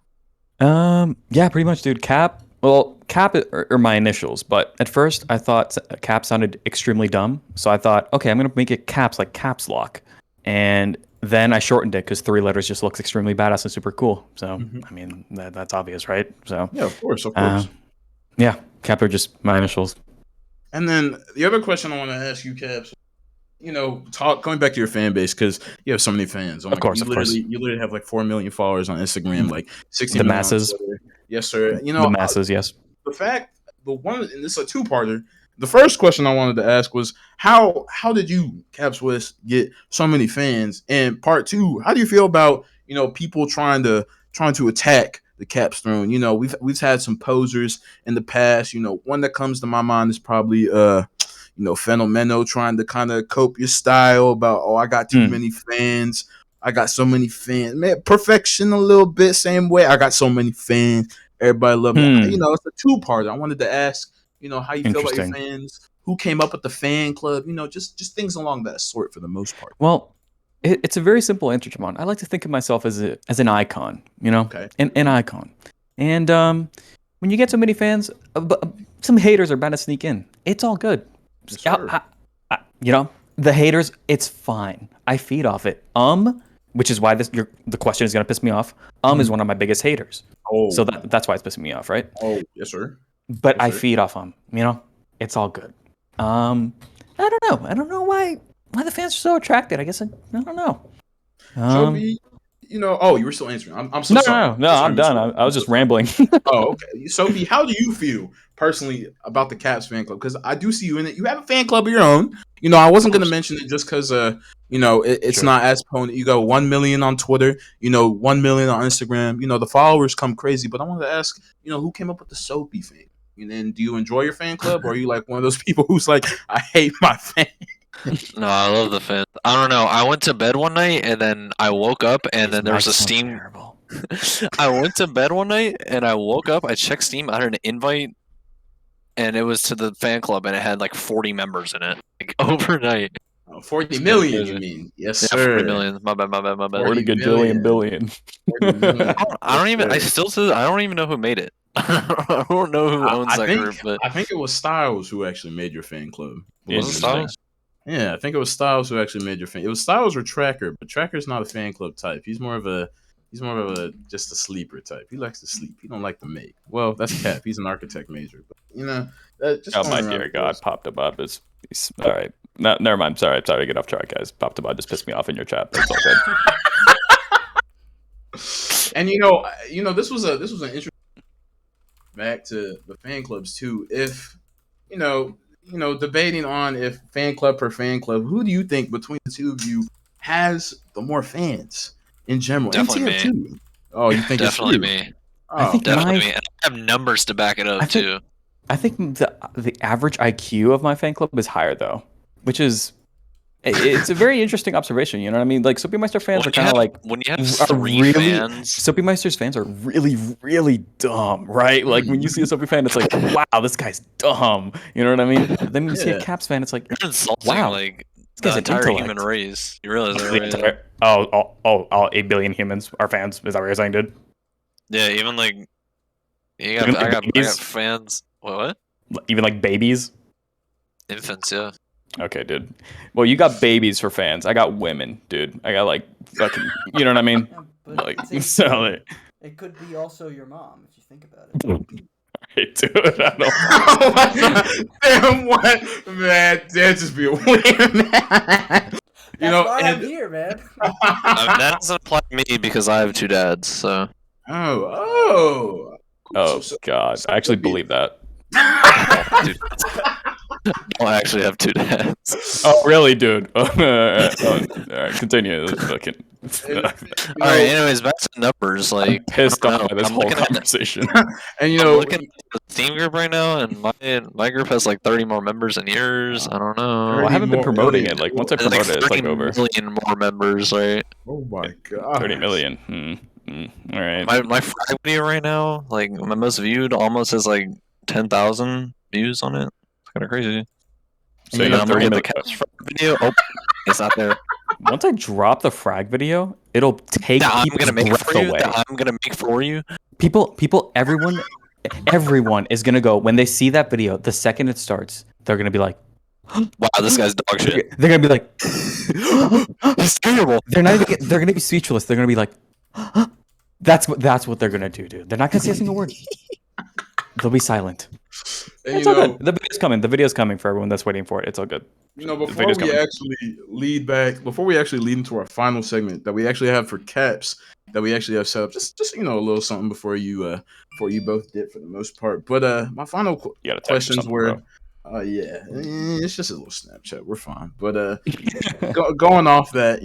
Yeah, pretty much, dude. Cap are my initials, but at first I thought Cap sounded extremely dumb, so I thought, okay, I'm gonna make it Caps, like Caps Lock, and then I shortened it because 3 letters just looks extremely badass and super cool. So I mean that's obvious, right? So yeah, of course. Yeah, Cap are just my initials. And then the other question I want to ask you, Caps, going back to your fan base because you have so many fans. Of course. You literally have like 4 million followers on Instagram, like 60 the million masses. on Twitter. Yes, sir. The masses, yes. And this is a two-parter. The first question I wanted to ask was how did you, Caps West, get so many fans? And part 2, how do you feel about people trying to attack the Caps throne? We've had some posers in the past. One that comes to my mind is probably Fenomeno trying to kind of cope your style about, I got too many fans. I got so many fans. Man, Perfection a little bit, same way. I got so many fans. Everybody love me. It's a two-part. I wanted to ask, how you feel about your fans, who came up with the fan club, just things along that sort for the most part. Well, it's a very simple answer, Jemond. I like to think of myself as an icon, Okay. an icon. And when you get so many fans, some haters are bound to sneak in. It's all good. Yes, the haters, it's fine. I feed off it. Which is why the question is going to piss me off. Is one of my biggest haters. Oh. So that's why it's pissing me off, right? Oh, yes, sir. But yes, I feed off it's all good. I don't know why the fans are so attracted. I guess I don't know. You were still answering. I'm so sorry. No, I'm done. I was just rambling. Oh, okay. Sophie, how do you feel personally about the Caps fan club? Because I do see you in it. You have a fan club of your own. I wasn't going to mention it just because, it's not as potent. You got 1 million on Twitter, 1 million on Instagram. The followers come crazy. But I wanted to ask, who came up with the Soapy thing? And then do you enjoy your fan club? Or are you like one of those people who's like, I hate my fan? No, I love the fans. I don't know. I went to bed one night and then I woke up and then there was a Steam. Terrible. I went to bed one night and I woke up. I checked Steam. I had an invite, and it was to the fan club, and it had like 40 members in it, like overnight. 40 million, you mean? Yes, Yeah, sir. 40 million. My bad. 40 gajillion billion. 40 million. I don't even. Yes, sir. I don't even know who made it. I don't know who owns that group, but I think it was Styles who actually made your fan club. was it Styles? Yeah, I think it was Styles who actually made your fan. It was Styles or Tracker, but Tracker's not a fan club type. He's more of a just a sleeper type. He likes to sleep. He don't like to make. Well, that's Cap. He's an architect major, but just Oh going my around dear the God, course. Pop the Bob is all right. No, never mind. Sorry to get off track, guys. Pop the Bob just pissed me off in your chat. That's all good. And this was an interesting back to the fan clubs too. If debating on if fan club per fan club, who do you think between the two of you has the more fans in general? Definitely MTF2. Oh, you think Definitely it's you? me. Oh, I think Definitely me. And I have numbers to back it up too. I think the average IQ of my fan club is higher though, which is it's a very interesting observation. You know what I mean? Like SOOOOOAPYMEiSTER fans are kind of like when you have are three really fans. SOOOOOAPYMEister's fans are really dumb, right? Like when you see a SOOOOOAPY fan, it's like, wow, this guy's dumb. You know what I mean? Then when you see a Caps fan, it's like, You're insulting wow, like this the guy's an entire intellect. human race. You realize that, The right? entire- all 8 billion humans are fans. Is that what you're saying, dude? Yeah, even like Even I got babies? fans. What? Even like babies. Infants, yeah. Okay, dude. Well, you got babies for fans. I got women, dude. I got like fucking. You know what I mean? Yeah, but Like it's so. a- it could be also your mom if you think about it. Hey, dude. I don't. Oh my God. Damn, what man? That just be a weird man. That's why I'm here, man. That doesn't apply to me because I have two dads. So Oh. Oh So- God, I actually believe that. dude, I actually have two dads. Oh, really, dude? All right, continue. Fucking. You All right. Anyways, back to numbers. Like Pissed I don't off know, by this I'm whole looking at- conversation. And I'm looking at the Steam group right now, and my group has like 30 more members than yours. I don't know. Well, I haven't been more promoting million. it. Like once I There's promote it, it's like 30 over. million more members, right? Oh my God. 30 million. All right. My frag video right now, like my most viewed, almost has like 10,000 views on it. It's kind of crazy. So And you then have I'm 30 looking at the million. Caps frag video. Oh, it's not there. Once I drop the frag video, it'll take That I'm people's gonna make breath for you. away. That I'm gonna make for you. Everyone is gonna go when they see that video. The second it starts, they're gonna be like, Wow, this guy's dog shit. they're gonna be like, It's terrible. they're not even. They're gonna be speechless. They're gonna be like, that's what they're gonna do, dude. They're not gonna say a single word. They'll be silent. And, It's all good. The video's coming. The video's coming for everyone that's waiting for it. It's all good. before video's we coming. before we actually lead into our final segment that we actually have for Caps, that we actually have set up, just a little something before you both did for the most part. But my final You gotta text or questions something, were, bro. it's just a little Snapchat. We're fine. But going off that,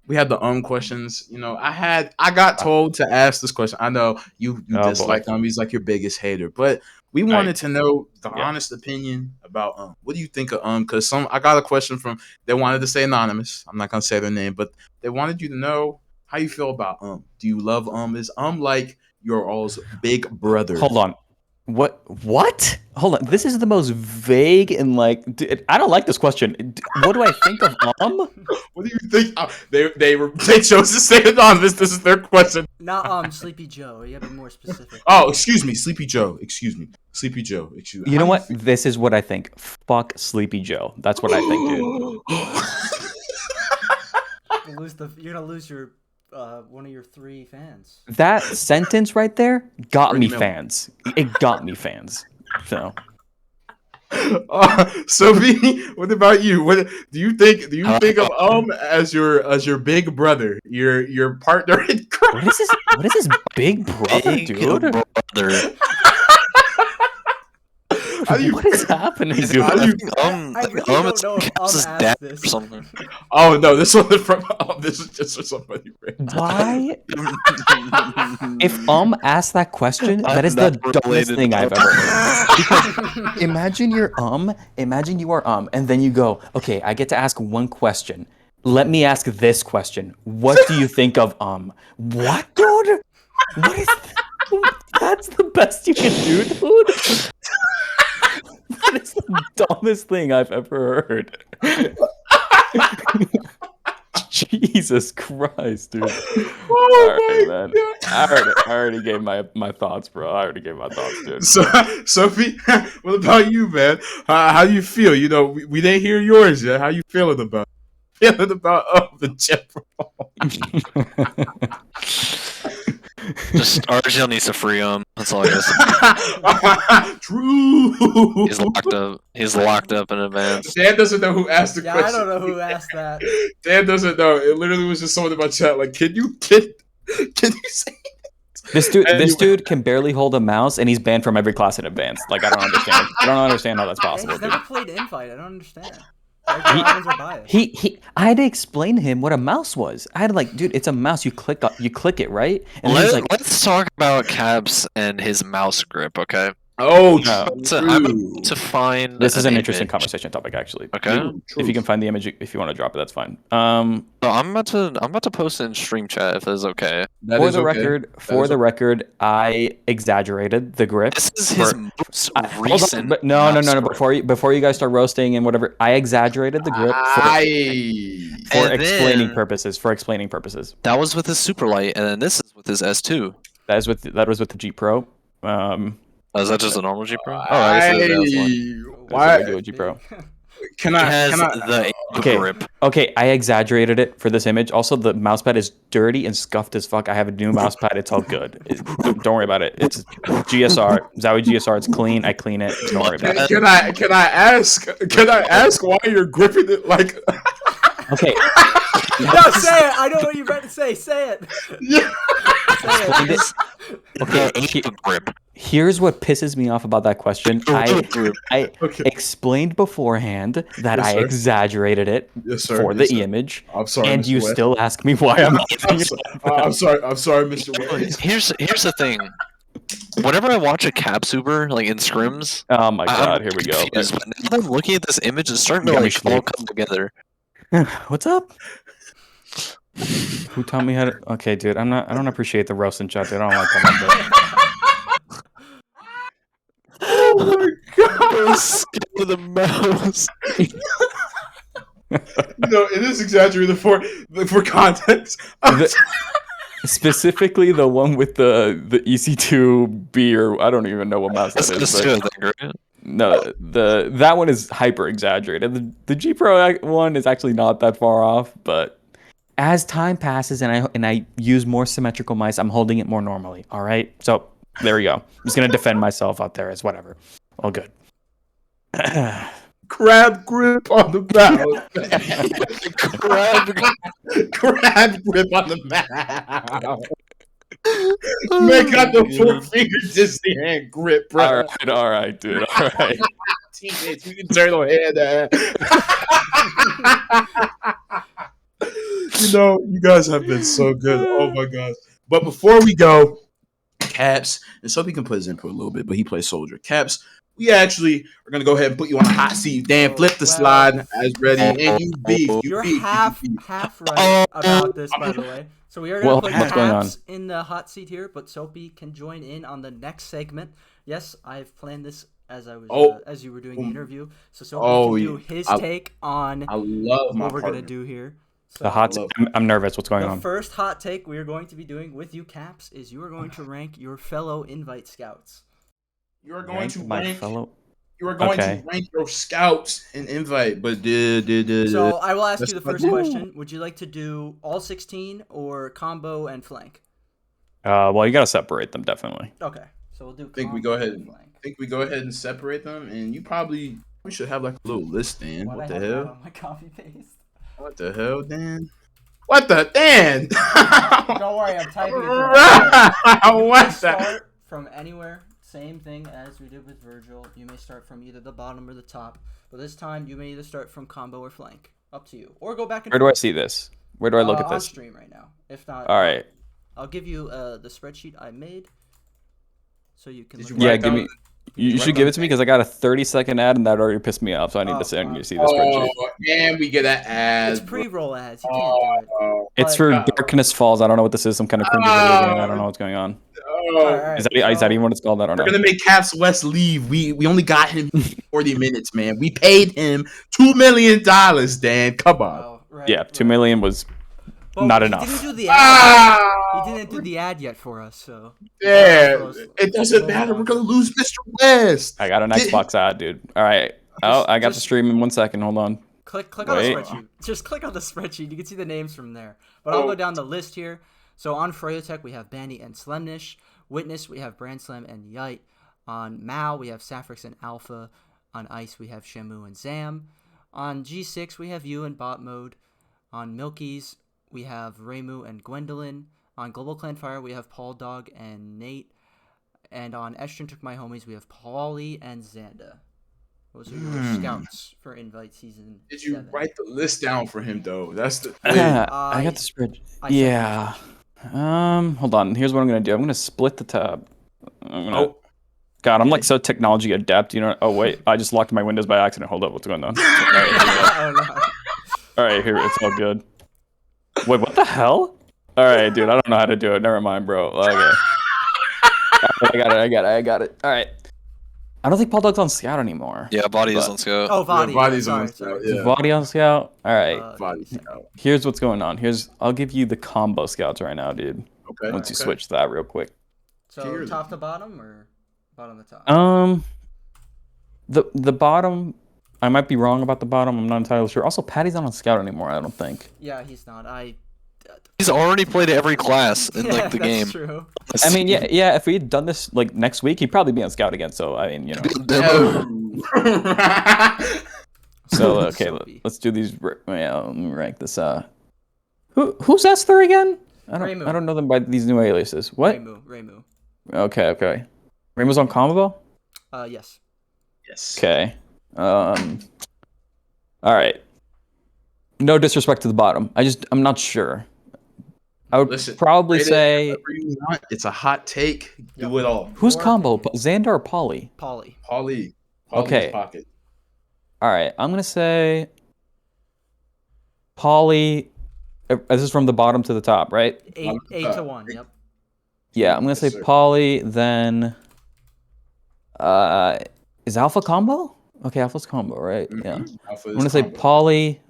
we had the questions. I got told to ask this question. I know you Oh, dislike boy. He's like your biggest hater, but we wanted to know the honest opinion about What do you think of Because I got a question from, they wanted to say anonymous. I'm not gonna say their name, but they wanted you to know how you feel about Do you love Is like your all's big brother? Hold on. What? Hold on. This is the most vague and like. Dude, I don't like this question. What do I think of What do you think? They chose to say anonymous. This is their question. Not Sleepy Joe. You gotta be more specific. Oh, excuse me, Sleepy Joe. Excuse me, Sleepy Joe. Excuse me. You know what? This is what I think. Fuck Sleepy Joe. That's what I think, dude. You're gonna lose your one of your 3 fans. That sentence right there got me Pretty fans. It got me fans. So Sophie, what about you? What do you think? Do you think of as your big brother, your partner in crime? what is this? What is this big brother, Big dude? brother. How do you? What is happening, dude? How do you? I really don't know if is asked dad this. or something. Oh no, this wasn't from. Oh, this is just for somebody. Why? If asked that question, that is the I've never dumbest related thing I've to ever heard. Because imagine you are and then you go, okay, I get to ask one question. Let me ask this question. What do you think of What, dude? What is that's the best you can do, dude? That is the dumbest thing I've ever heard. Jesus Christ, dude. Oh All my right, man. god. I already gave my thoughts, bro. I already gave my thoughts, dude. So, Sophie, what about you, man? How do you feel? You know, we didn't hear yours yet. How you feeling about the Jemond? Just RGL needs to free him. That's all I guess. True. He's locked up. He's locked up in advance. Dan doesn't know who asked the Yeah, question. I don't know who asked that. Dan doesn't know. It literally was just someone in my chat like, can you say This dude can barely hold a mouse, and he's banned from every class in advance. Like, I don't understand. I don't understand how that's possible. He's Dude. never played Invite. I don't understand. Like, are biased. I had to explain to him what a mouse was. I had to like, dude, it's a mouse. You click it, right? And then he's like, let's talk about Cabs and his mouse grip, okay? Oh, I'm about to find. This is an image. interesting conversation topic, actually. Okay. If you can find the image, if you want to drop it, that's fine. So I'm about to post it in stream chat if it's okay. For the record, I exaggerated the grip. This is his most recent. But no. Before you guys start roasting and whatever, I exaggerated the grip for explaining purposes. That was with his Superlight, and then this is with his S2. That was with the G Pro. Oh, is that just a normal G Pro? Why do a G Pro? Can I grip? Okay, I exaggerated it for this image. Also, the mousepad is dirty and scuffed as fuck. I have a new mousepad. It's all good. Don't worry about it. It's GSR, Zowie GSR. It's clean. I clean it. Don't worry about it. Can I ask why you're gripping it like? Okay. No, say it. I know what you're about to say. Say it. Yeah. Say it. Okay. Grip. Here's what pisses me off about that question. I explained beforehand that I exaggerated it for the image. I'm sorry, and Mr. you West. still ask me why I'm. I'm sorry, Mr. West. Here's the thing. Whenever I watch a Cab Super like in scrims, oh my god, here we go. But now that I'm looking at this image, it's starting to like all come together. What's up? Who taught me how to? Okay, dude, I don't appreciate the roast in chat. Dude. I don't like that. Oh my god! Scared of the mouse. No, it is exaggerated for context. Specifically, the one with the EC2B, or I don't even know what mouse that is. No, that one is hyper exaggerated. The G Pro one is actually not that far off, but as time passes and I use more symmetrical mice, I'm holding it more normally. All right, so there we go. I'm just gonna defend myself out there as whatever. All good. Crab grip on the mouse. crab grip on the mouse. Man got the 4-finger Disney hand grip, bro. All right, dude. All right. Teammates, we can turn on hand. You know, you guys have been so good. Oh my gosh. But before we go, Caps, and so he can put his input a little bit, but he plays Soldier. Caps, we actually are going to go ahead and put you on the hot seat. Dan, flip the slide as ready. And you beef. You're half right about this, by the way. So we are going to put Caps in the hot seat here, but Soapy can join in on the next segment. Yes, I've planned this as I was as you were doing the interview. So Soapy can do his take on what we're going to do here. So the hot. I'm nervous. What's going on? The first hot take we are going to be doing with you, Caps, is you are going to rank your fellow invite scouts. You are going to rank your scouts in invite, but So I will ask you the first question. Would you like to do all 16 or combo and flank? Well, you gotta separate them definitely. Okay, so we'll do. I think we go ahead and separate them, and we should have like a little list, Dan. What the hell? On my copy paste. What the hell, Dan? What the Dan? Don't worry, I'm typing it. What the? Start from anywhere. same thing as we did with Virgil. You may start from either the bottom or the top, but this time you may either start from combo or flank. Up to you, or go back and Where do I see this? Where do I look at on this? stream right now. If not, All right. I'll give you the spreadsheet I made, so you can. Yeah, give me. You should give it to me because I got a 30-second ad and that already pissed me off. So I need to see the spreadsheet. And we get an ad. It's pre-roll ads. You can't do it. It's for Darkness Falls. I don't know what this is. Some kind of cringy video game. I don't know what's going on. Right, is that even what it's called? I don't know. We're gonna make Caps West leave. We only got him 40 minutes, man. We paid him $2 million, Dan. Come on. Oh, right, Yeah, $2 million was Well, not he enough. Didn't do the ad. He didn't do the ad yet for us, so. Yeah, it doesn't matter. We're gonna lose Mr. West. I got an Xbox ad, dude. All right. Oh, I got the stream in 1 second. Hold on. Click on the spreadsheet. Just click on the spreadsheet. You can see the names from there. But I'll go down the list here. So on Freotech, we have Bandy and Slemnish. Witness, we have Brandslam and Yite. On Mal, we have Saffrix and Alpha. On Ice, we have Shamu and Zam. On G6, we have you and Bot Mode. On Milky's, we have Raymu and Gwendolyn. On Global Clan Fire, we have Paul Dog and Nate. And on Estrin Took My Homies, we have Paulie and Xanda. Those are your scouts for Invite Season Did you 7. write the list down for him, though? That's the I got the spreadsheet. Yeah. Hold on. Here's what I'm gonna do. I'm gonna split the tab. God, I'm like so technology adept. You know. Oh wait, I just locked my windows by accident. Hold up, what's going on? All right, here it's all good. Wait, what the hell? All right, dude, I don't know how to do it. Never mind, bro. Okay. I got it. All right. I don't think Paul Dog's on Scout anymore. Yeah, Body is on Scout. Oh, Body. Body's sorry, on sorry. Scout. Yeah. Body on Scout. All right. Body Scout. Here's what's going on. I'll give you the combo scouts right now, dude. Okay. Once you switch that real quick. So top to bottom or bottom to top? The bottom. I might be wrong about the bottom. I'm not entirely sure. Also, Patty's not on Scout anymore. I don't think. Yeah, he's not. He's already played every class in the that's game. True. I mean, yeah. If we had done this like next week, he'd probably be on Scout again. So I mean, So okay, let's do these. Let me rank this. Who's Esther again? I don't know them by these new aliases. What? Raymu. Okay. Raymu's on combo. Yes. Okay. All right. No disrespect to the bottom. I'm not sure. I would probably say it's a hot take. Do it all. Who's combo? Xander or Paulie? Paulie. Okay. Pocket. All right. I'm gonna say Paulie. This is from the bottom to the top, right? 8 to 1. Yep. Yeah, I'm gonna say Paulie. Then, is Alpha combo? Okay, Alpha's combo, right? Mm-hmm. Yeah. I'm gonna say Paulie.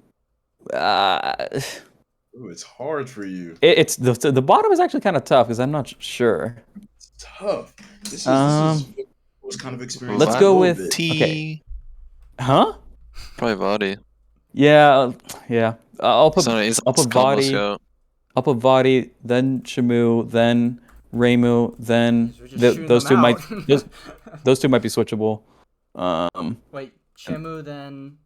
Ooh, it's hard for you. It's the bottom is actually kind of tough because I'm not sure. It's tough. This was kind of experience. Let's go with T. Okay. Huh? Probably Body. Yeah. I'll put Body. I'll put Body, then Shamu, then Raymu, then those two might those two might be switchable. Wait, Shamu, then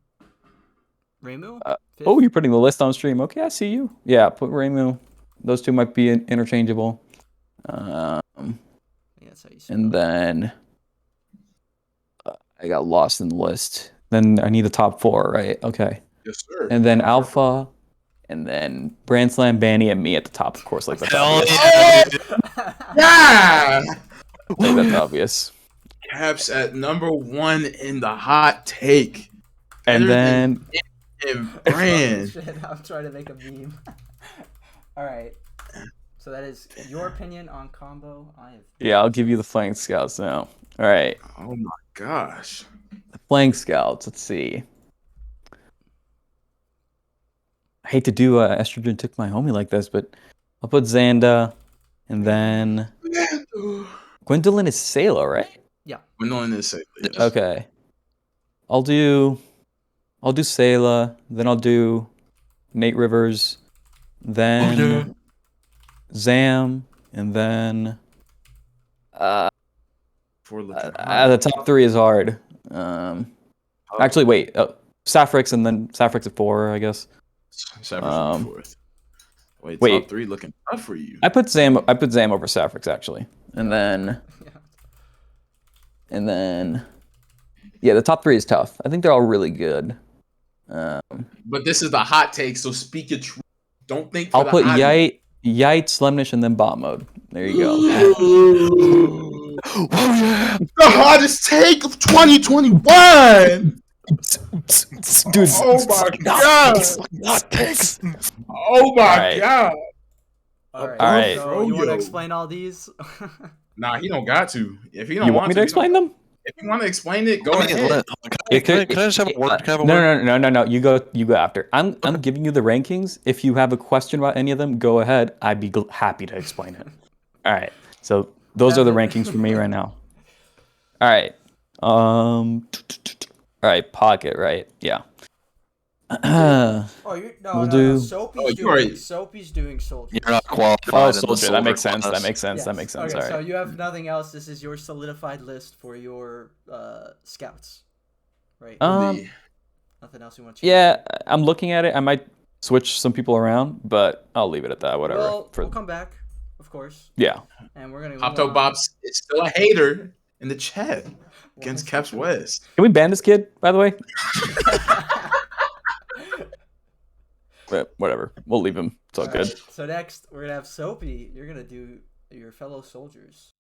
Raymu? Oh, you're putting the list on stream. Okay, I see you. Yeah, put Raymu. Those two might be interchangeable. And then I got lost in the list. Then I need the top 4, right? Okay. Yes, sir. And then Alpha, and then Brandslam, Banny, and me at the top, of course. Like that's obvious. Yeah. Like, that's obvious. Caps at number 1 in the hot take. And then Brand. Shit, I'm trying to make a meme. All right. So that is your opinion on combo. Yeah, I'll give you the flank scouts now. All right. Oh my gosh. The flank scouts. Let's see. I hate to do Estrogen Took My Homie like this, but I'll put Xanda, and then Gwendolyn is Sayla, right? Yeah. Gwendolyn is Sayla. Yes. Okay. I'll do Sayla, then I'll do Nate Rivers, then Zam, and then the top 3 is hard. Actually, wait. Saffrix, and then Saffrix at 4, I guess. Saffrix at 4th. Wait, top 3 looking tough for you. I put Zam over Saffrix actually, and then And then, yeah, the top 3 is tough. I think they're all really good. But this is the hot take, so speak your truth. Don't think for I'll the put hottie. Yite, Slemnish, and then bot mode. There you go. Oh yeah, the hottest take of 2021. Dude, Oh my god! Hot takes. Oh my god! All right. All right. So you want to explain all these? Nah, he don't got to. If he don't You want want me to he explain don't- them? If you want to explain it, go I mean, ahead. can I just have a word? Can I have a word? No. You go after. I'm giving you the rankings. If you have a question about any of them, go ahead. I'd be happy to explain it. All right. So those are the rankings for me right now. All right. All right. Pocket. Right. Yeah. We'll do- Soapy's doing soldier. You're not qualified. Oh, in the soldier. That makes sense. class. That makes sense. Yes. That makes sense. Okay, All so right. you have nothing else. This is your solidified list for your scouts, right? Nothing else you want to change? Yeah, I'm looking at it. I might switch some people around, but I'll leave it at that. Whatever. Well, we'll come back, of course, Yeah. and we're gonna. Hopto Bob's is still a hater in the chat against Caps West. Can we ban this kid, by the way? But whatever. We'll leave him. It's all good. So next, we're gonna have Soapy. You're gonna do your fellow soldiers,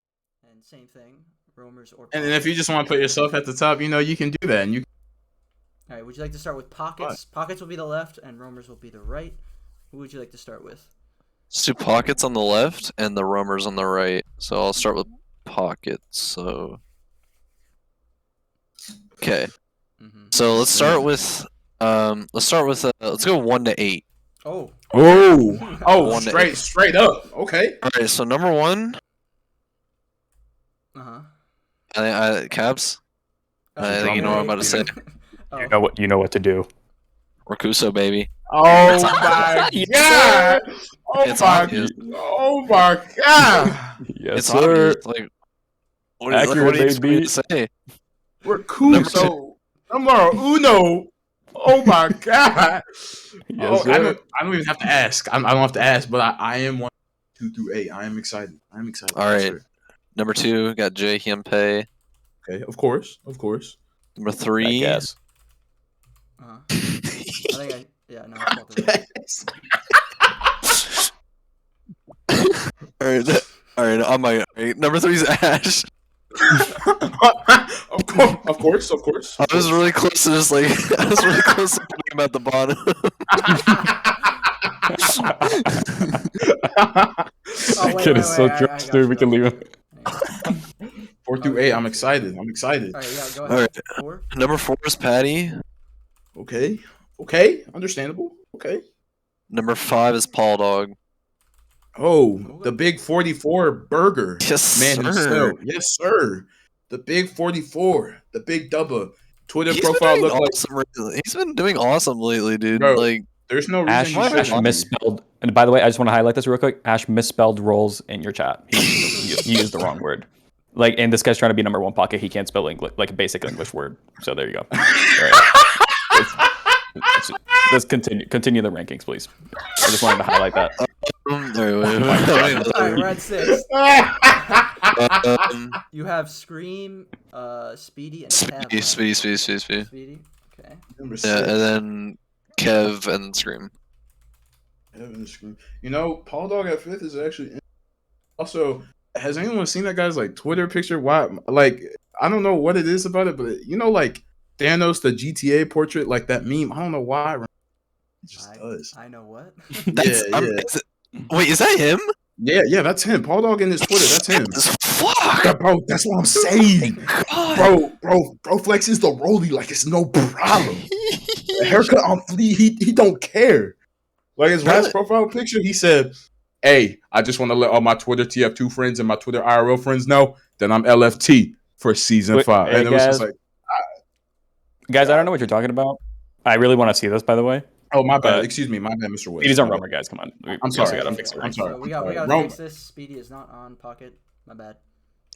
and same thing, roamers or. And then if you just want to put yourself at the top, you can do that. And you. All right. Would you like to start with pockets? Pockets will be the left, and roamers will be the right. Who would you like to start with? Let's do pockets on the left and the roamers on the right. So I'll start with pockets. So okay. Mm-hmm. So let's start with let's go 1 to 8. Oh. Oh, 1 to 8. straight up. Okay. All right. So number 1, Cabs. I think you know what I'm about to say. Oh. You know what to do. Rakuso, baby. Oh my god. It's obvious. Oh my god. Yes, It's sir. obvious. Like, what Accurate, do you expect me baby. to say? Rakuso. Number uno. Oh my god. Yes, I sir. don't even have to ask. I don't have to ask, but I am 1, 2 through 8. I am excited. I'm excited. All Yes, right. sir. Number 2 got Jay Hiempei. Okay. Of course. Number I 3. guess. I think no, it's about the right. All right. On my right. Number 3 is Ash. Of course. I was really close to just like I was really close to putting him at the bottom. That kid is so trash, dude. We can leave him. 4 through 8. I'm excited. All right, yeah, go ahead. All right. 4. Number 4 is Patty. Okay. Understandable. Okay. Number 5 is Paul Dog. Oh, the big 44 burger. Yes, Man sir. himself. Yes, sir. The big 44. The big Dubba. Twitter He's profile been look doing like awesome lately. He's been doing awesome lately, dude. Bro. Like there's no reason Ash, you should Ash misspelled. And by the way, I just want to highlight this real quick. Ash misspelled roles in your chat. He used the wrong word. Like, and this guy's trying to be number 1 pocket. He can't spell English, like a basic English word. So there you go. All right. Let's continue the rankings, please. I just wanted to highlight that. All right, we're at 6. um, You have Scream, Speedy, and Kev. Speedy. Okay. Number 6. Yeah, and then Kev and Scream. Paul Dog at 5th is actually also. Has anyone seen that guy's like Twitter picture? Why? Like, I don't know what it is about it, but like Thanos, the GTA portrait, like that meme. I don't know why. It just does. I know what. Wait, is that him? Yeah, that's him. Paul Dog in his Twitter, that's him. Fuck, Yeah, bro, that's what I'm saying. Bro flexes the rollie like it's no problem. The haircut on Flea, he don't care. Like his last profile picture, he said, "Hey, I just want to let all my Twitter TF2 friends and my Twitter IRL friends know that I'm LFT for season 5." Hey, and it was just like, guys, I don't know what you're talking about. I really want to see this, by the way. oh my bad. Excuse me, my bad, Mr. West. Speedy's on Romer, guys. Come on. I'm sorry. Gotta fix it. I'm sorry. So we gotta Rome- fix this. Speedy is not on Pocket. My bad.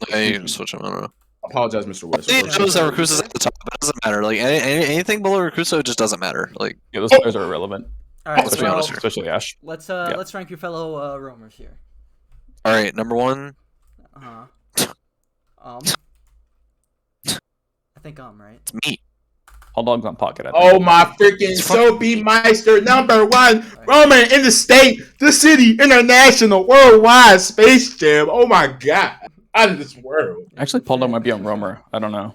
Hey, you can switch him. I don't know. Apologize, Mr. West. It shows that Rakuso's at the top, but it doesn't matter. Like anything below Rakuso just doesn't matter. Like Yeah, those players are irrelevant. All right, Let's be so honest here. Especially Ash. let's rank your fellow roamers here. all right, number 1, Uh-huh. I think right. It's me. Hot dog's on pocket. I think. Oh my freaking Soapy Meister, number one, Roman in the state, the city, international, worldwide, Space Jam. Oh my god, out of this world. Actually, Paul Dog might be on Romer. I don't know.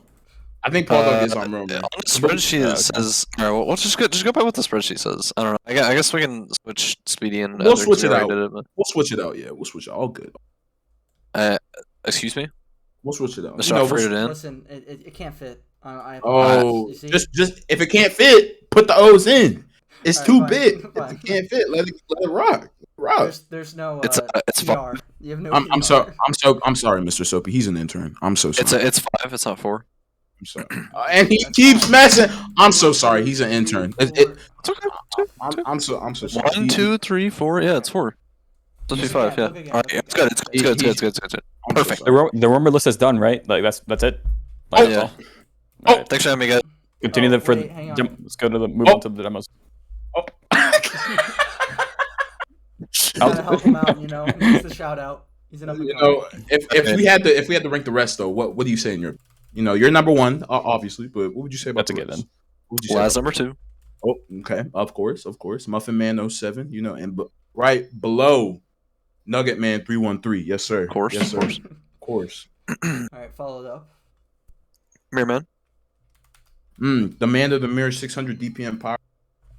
I think Paul Dog is on Roman. On the spreadsheet it says. All right, well, let's just go by what the spreadsheet says. I don't know. I guess we can switch Speedy and. We'll switch it out. We'll switch it out. Yeah, we'll switch it. All good. Excuse me. We'll switch it out. Mr. Alfredodan. Listen, it can't fit. Just if it can't fit, put the O's in. It's too fine, big. fine. If it can't fit, let it rock. There's no. It's PR. fine. You have no. I'm sorry. I'm sorry, Mr. Soapy. He's an intern. I'm so sorry. It's 5. It's not 4. I'm sorry. And he keeps messing. I'm so sorry. He's an intern. It's okay. I'm so sorry. 1, 2, 3, 4. Yeah, it's 4. It's 5. Yeah. All right. It's good. It's good. Perfect. The Romer list is done, right? Like that's it. Like, Yeah. All right. Thanks for having me, guys. Continue hang on. let's go to the move on to the demos. Gotta help him out, He needs the shout out. He's an up and if we had to rank the rest though, what do you say in your you're number one, obviously, but what would you say about That's a the good rest? then. What would you say Last about number 2. Oh, okay. Of course. Muffin Man 07, and right below Nugget Man 313. Yes, sir. Of course. Yes, sir. Of course. All right, followed up. Mirror Man. The man of the mirror 600 DPM power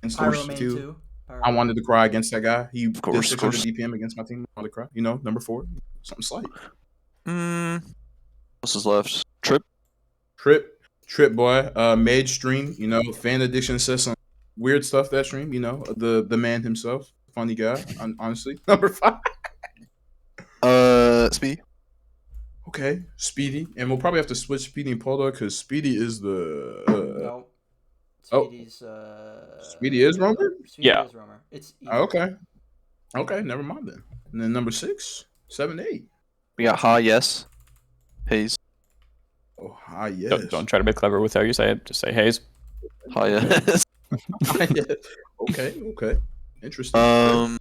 and Pyro source Main 2. 2. I wanted to cry against that guy. He did course, 600 DPM against my team. I wanted to cry. Number 4. Something slight. What else is left? Trip boy. Mage stream. Fan addiction says some weird stuff that stream. The man himself. Funny guy. Honestly. Number 5. Speedy. Okay, Speedy, and we'll probably have to switch Speedy and Poldo because Speedy is the. No. Speedy's. Speedy is Romer? Speedy Yeah. is Romer. It's Okay, never mind then. And then number 6, 7, 8. We got Ha, yes. Hayes. Oh, hi, yes. Don't try to be clever with how you say it. Just say Hayes. Ha, yes. Okay. Interesting.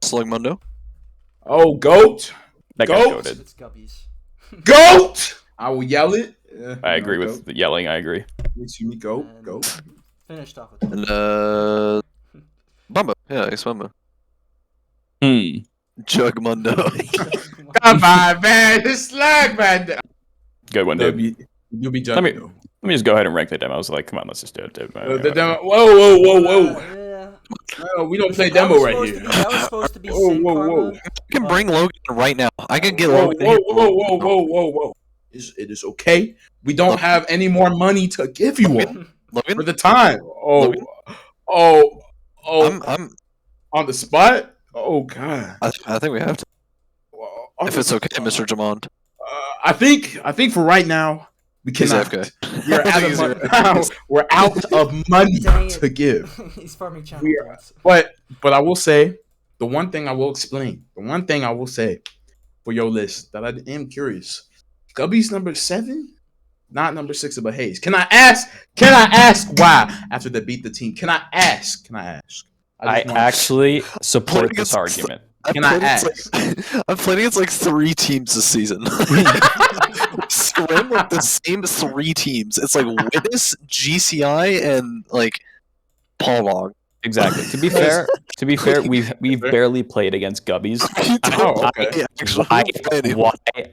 Slug Mundo. Oh, goat. That guy's Goat. goated. It's Gubbies. Goat. I will yell it. I agree with the yelling. I agree. Goat. And Goat. Finished off with that. And Bumbo. Yeah, it's Bumbo. Jug Mundo. Come on, man. This slag, man. Good one, dude. You'll be judging. Let me just go ahead and rank the demos. Like, come on, let's just do it, dude. The demo. Whoa. Yeah. No, we don't play demo right here. That was supposed to be Whoa, Sin whoa, Karma. whoa. I can bring Logan right now. I can get Whoa, Logan. whoa. It is okay. We don't have any more money to give you all for Logan? the time. Logan? I'm on the spot. Oh God. I think we have to. If it's okay, Mr. Jemond. I think for right now we He's cannot. AFK. We're out of money Dang it. to give. He's farming channel We are- points. But I will say the one thing I will explain. The one thing I will say for your list that I am curious. Gubby's number 7, not number 6 about Hayes. Can I ask why after they beat the team? Can I ask? I actually support this argument. Can I ask? I've played against like 3 teams this season. Swim like the same 3 teams. It's like Witness, GCI, and like Paul Log. Exactly. To be fair, we've barely played against Gubbies. Oh, okay. Why?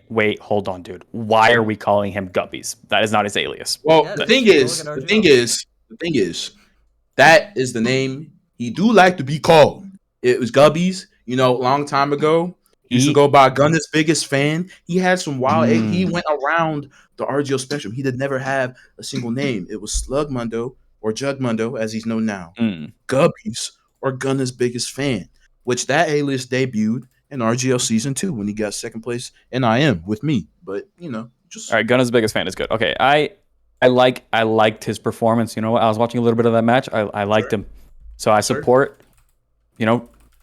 Wait, hold on, dude. Why are we calling him Gubbies? That is not his alias. Well, Yeah, the that's thing true. is, Logan the thing is, that is the name he do like to be called. It was Gubbies, long time ago. He used to go by Gunner's biggest fan. He had some wild. He went around the RGO spectrum. He did never have a single name. It was Slug Mundo or Jug Mundo, as he's known now. Gubbies or Gunner's biggest fan, which that alias debuted in RGL season 2 when he got second place in IM with me. But just All right, Gunner's biggest fan is good. Okay, I liked his performance. I was watching a little bit of that match. I liked him, so I support.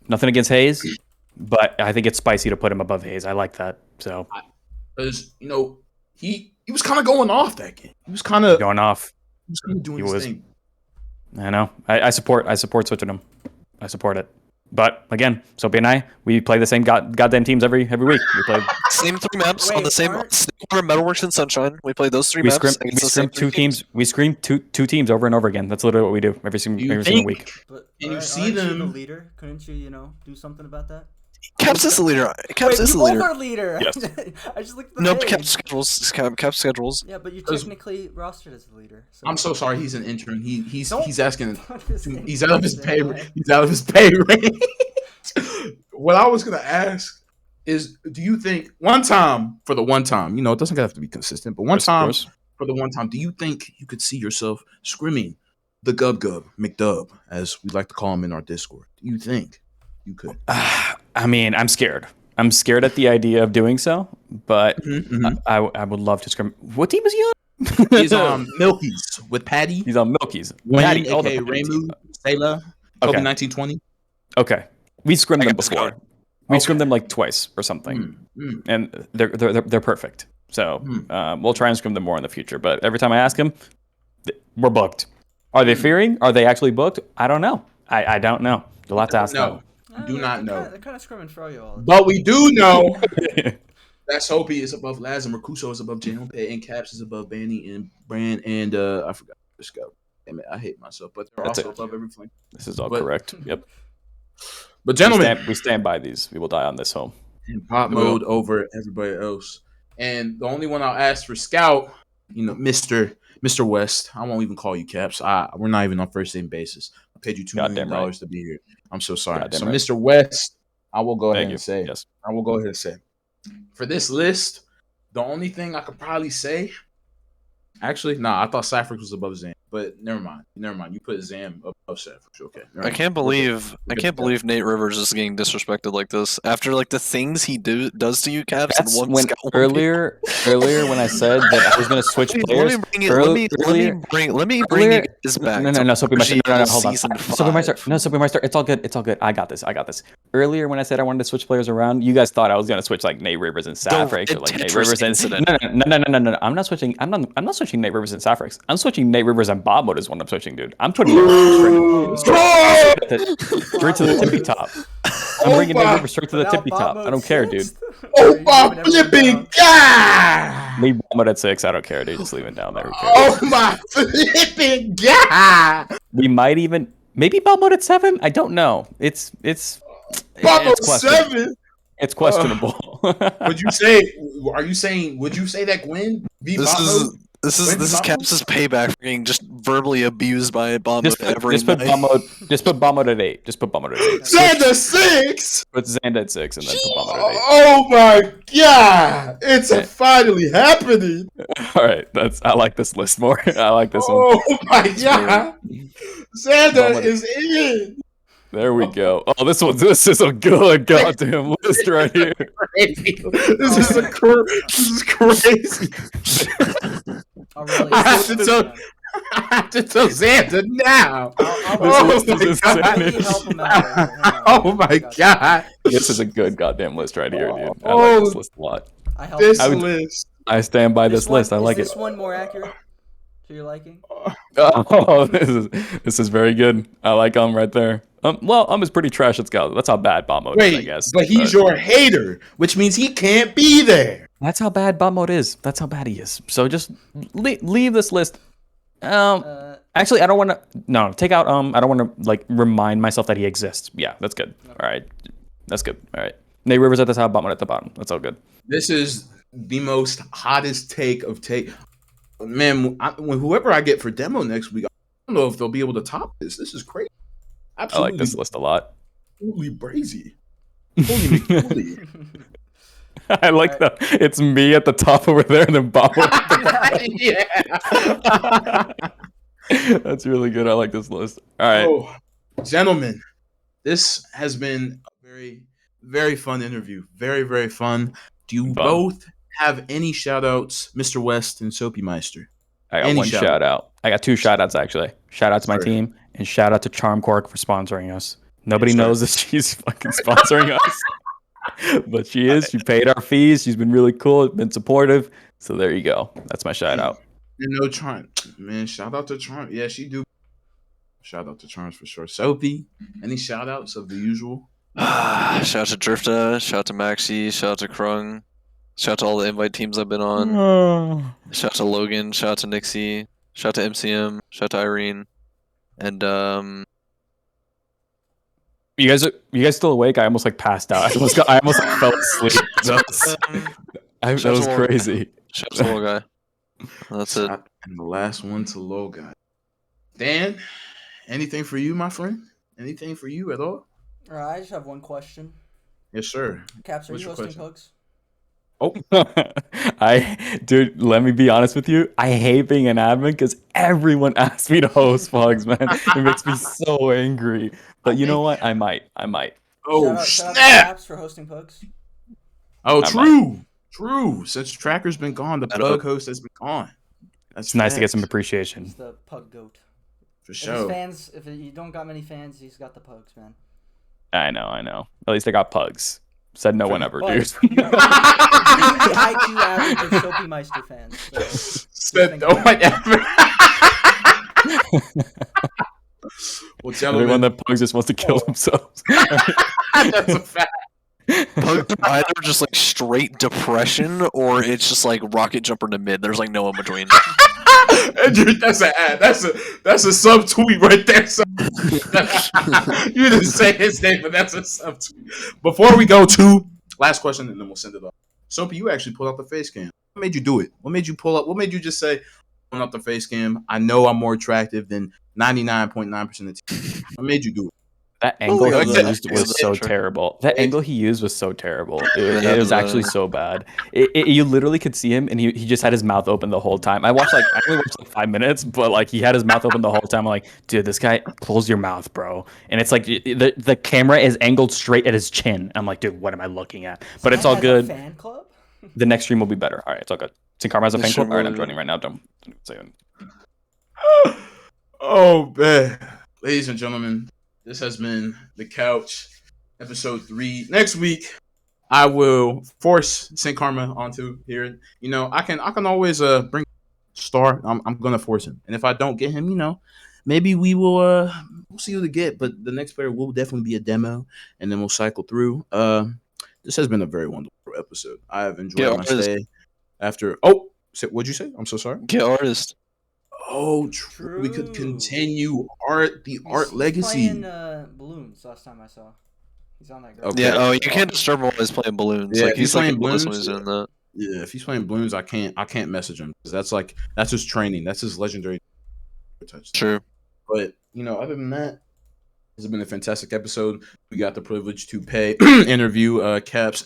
Nothing against Hayes, but I think it's spicy to put him above Hayes. I like that. So because he was kind of going off that game. He was kind of going off. He was kind of doing his thing. I know. I support switching him. I support it. But again, Soapy and I, we play the same goddamn teams every week. We play Same 3 maps on Wait, the same Metalworks and Sunshine. We play those 3 we maps. scrim two teams. We scrim two teams over and over again. That's literally what we do every single week. But Can you aren't see you them? the leader? Couldn't you, do something about that? Caps is the leader. Caps Wait, is the you both leader. are leader. Yes. I just looked at the No, page. Cap schedules. Cap schedules. Yeah, but you're technically rostered as the leader. So. I'm so sorry. He's an intern. He's Don't asking. put this in He's out of his there, pay. man. He's out of his pay range. What I was gonna ask is, do you think one time, it doesn't have to be consistent, but one time for the one time, do you think you could see yourself scrimming the Gub McDub, as we like to call him in our Discord? Do you think you could? I mean, I'm scared. I'm scared at the idea of doing so, but I would love to scrim. What team is he on? He's on Milky's with Patty. He's on Milky's. Wayne, Patty, aka Ramu, Sayla, Kobe 1920. Okay. We scrimmed them this before. guy. We scrimmed them like twice or something, and they're perfect. So we'll try and scrim them more in the future. But every time I ask him, we're booked. Are they fearing? Are they actually booked? I don't know. I don't know. You'll have to ask them. Do not know. They're kind of scrim and throw you all. But we do know that Soapy is above Laz and Mercuso is above Jemond and Caps is above Banny and Brand and I forgot this guy. Damn it, I hate myself, but they're also above everything. This is all correct. Yep. But gentlemen, we stand by these. We will die on this home. In pop mode over everybody else. And the only one I'll ask for Scout, Mr. West. I won't even call you Caps. We're not even on first name basis. I paid you $2 million to be here. I'm so sorry. Mr. West, I will go ahead and say. Yes. I will go ahead and say. For this list, the only thing I could probably say. Actually, I thought Cypher was above Zam, but never mind. You put Zam above Cypher. Okay. I can't believe Nate Rivers is getting disrespected like this after the things he does to you, Caps. That's when earlier when I said that I was going to switch players. Let me bring you guys back. No, Soapy Meister. No, hold on. Soapy Meister. It's all good. I got this. Earlier when I said I wanted to switch players around, you guys thought I was going to switch Nate Rivers and Cypher. Nate Rivers and no. I'm not switching. I'm not switching Nate Rivers and Cypher. I'm switching Nate Rivers and Bob Mode is one I'm switching, dude. I'm putting straight to the tippy top. I'm bringing Nate Rivers straight to the tippy top. I don't care, dude. Oh my flipping god! Leave Bob Mode at 6. I don't care, dude. Just leave it down there. Oh my flipping god! We might even maybe Bob Mode at 7. I don't know. It's Bob Mode 7. It's questionable. Would you say that Gwen? This is Caps' payback for getting just verbally abused by Bomb Mode every night. Just put Bomb Mode at 8. Xander 6. Put Xander at 6 and then put Bomb Mode at 8. Oh my god! It's finally happening. All right, I like this list more. I like this one. Oh my god! Xander is in. There we go. Oh, this is a good goddamn list right here. This is crazy. I have to tell Xander now. Oh my god. This is a good goddamn list right here, dude. I like this list a lot. I stand by this list. I like it. Is this one more accurate to your liking? Oh, this is very good. I like right there. Is pretty trash. That's how bad Bomb Mode is, I guess. But he's your hater, which means he can't be there. That's how bad Bomb Mode is. That's how bad he is. So just leave this list. Actually, I don't want to. No, take out. I don't want to remind myself that he exists. Yeah, that's good. All right, that's good. All right. Nate Rivers at the top, Bomb Mode at the bottom. That's all good. This is the most hottest take. Man, whoever I get for demo next week, I don't know if they'll be able to top this. This is crazy. Absolutely. I like this list a lot. Holy brazy. Holy McCooley. I like that. It's me at the top over there and then Bob. Yeah. That's really good. I like this list. All right. Oh, gentlemen, this has been a very, very fun interview. Very, very fun. Do you both have any shout outs, Mr. West and Soapy Meister? I got one shout out. I got 2 shout outs actually. Shout out to my team and shout out to Charm Cork for sponsoring us. Nobody knows that she's fucking sponsoring us. But she is. She paid our fees. She's been really cool. Been supportive. So there you go. That's my shout out. You know, Charm. Man, shout out to Charm. Yeah, she do. Shout out to Charms for sure. Soapy, any shout outs of the usual? Shout out to Drifta, shout out to Maxi, shout out to Krung, shout out to all the invite teams I've been on. Shout out to Logan, shout out to Nixie, shout out to MCM, shout out to Irene, and You guys still awake? I almost like passed out. I almost like, fell asleep. That was crazy. Shout out to Little Guy. That's it. And the last one to Low Guy. Dan, anything for you, my friend? Anything for you at all? I just have one question. Yes, sir. Caps, are What's you your hosting question? Pugs? Dude, let me be honest with you. I hate being an admin because everyone asks me to host Pugs, man. It makes me so angry. But you know what? I might. Oh, shout out to snap! Caps for hosting Pugs. Oh, I true. Since Tracker's been gone, the I know. Pug host has been gone. That's It's nice to get some facts. appreciation. He's the Pug goat. For If his sure. fans, if you don't got many fans, he's got the Pugs, man. I know. At least I got Pugs. Said no one ever, But dude. you know, the IQ average of SOOOOOAPYMEiSTER fans. So Said no one ever. Well, Everyone gentlemen, that Pugs just wants to kill themselves. that's a fact. Pugs are either just like straight depression or it's just like rocket jumper to mid. There's like no in between. Andrew, that's an ad. That's a subtweet right there. So you didn't say his name, but that's a subtweet. Before we go to last question, and then we'll send it off. Soapy, you actually pulled out the face cam. What made you do it? What made you pull up? What made you just say, "Pulling out the face cam"? I know I'm more attractive than 99.9% of the team. What made you do it? That angle yeah, he yeah, used yeah, was so sure. terrible. That angle he used was so terrible. It was Yeah. actually so bad. You literally could see him, and he just had his mouth open the whole time. I only watched like 5 minutes, but like he had his mouth open the whole time. I'm like, dude, this guy close your mouth, bro. And it's like the camera is angled straight at his chin. I'm like, dude, what am I looking at? But it's all Has a good. fan club? The next stream will be better. All right, it's all good. St. Karma has a This fan club. stream All right, will I'm be- joining right now. Don't say it. Oh man, ladies and gentlemen, this has been the Couch, episode 3. Next week, I will force St. Karma onto here. You know, I can always bring Star. I'm gonna force him, and if I don't get him, you know, maybe we'll see who to get. But the next player will definitely be a demo, and then we'll cycle through. This has been a very wonderful episode. I have enjoyed my stay. After what'd you say? I'm so sorry. Get artist. Oh, true. We could continue art He's legacy. playing balloons last time I saw. He's on that girl. Okay. Yeah. Oh, you can't disturb him while he's playing balloons. Yeah, Like he's he's like playing balloons when balloons. he's doing that. Yeah, if he's playing balloons, I can't message him because that's his training. That's his legendary touch. True. But you know, other than that, this has been a fantastic episode. We got the privilege to pay interview Caps.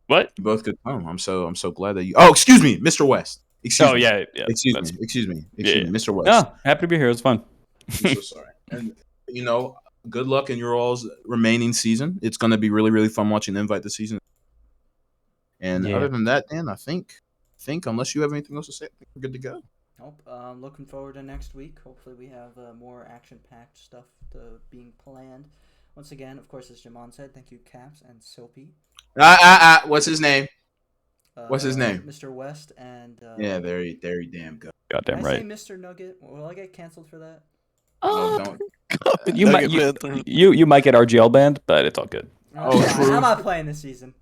What? You both could come. I'm so glad that you. Oh, excuse me, Mr. West. Excuse me. Yeah. Excuse me, Mr. West. No, happy to be here. It was fun. I'm so sorry. And you know, good luck in your all's remaining season. It's going to be really, really fun watching Invite this season. And Yeah. other than that, Dan, I think unless you have anything else to say, I think we're good to go. Nope. Looking forward to next week. Hopefully we have more action-packed stuff being planned. Once again, of course, as Jemond said, thank you, Caps and Soapy. What's his name? What's his name? Mr. West and... Yeah, there he damn go. Goddamn Did I right. say Mr. Nugget? Will I get canceled for that? No, don't. You might get RGL banned, but it's all good. Oh, Yeah, true. I'm not playing this season.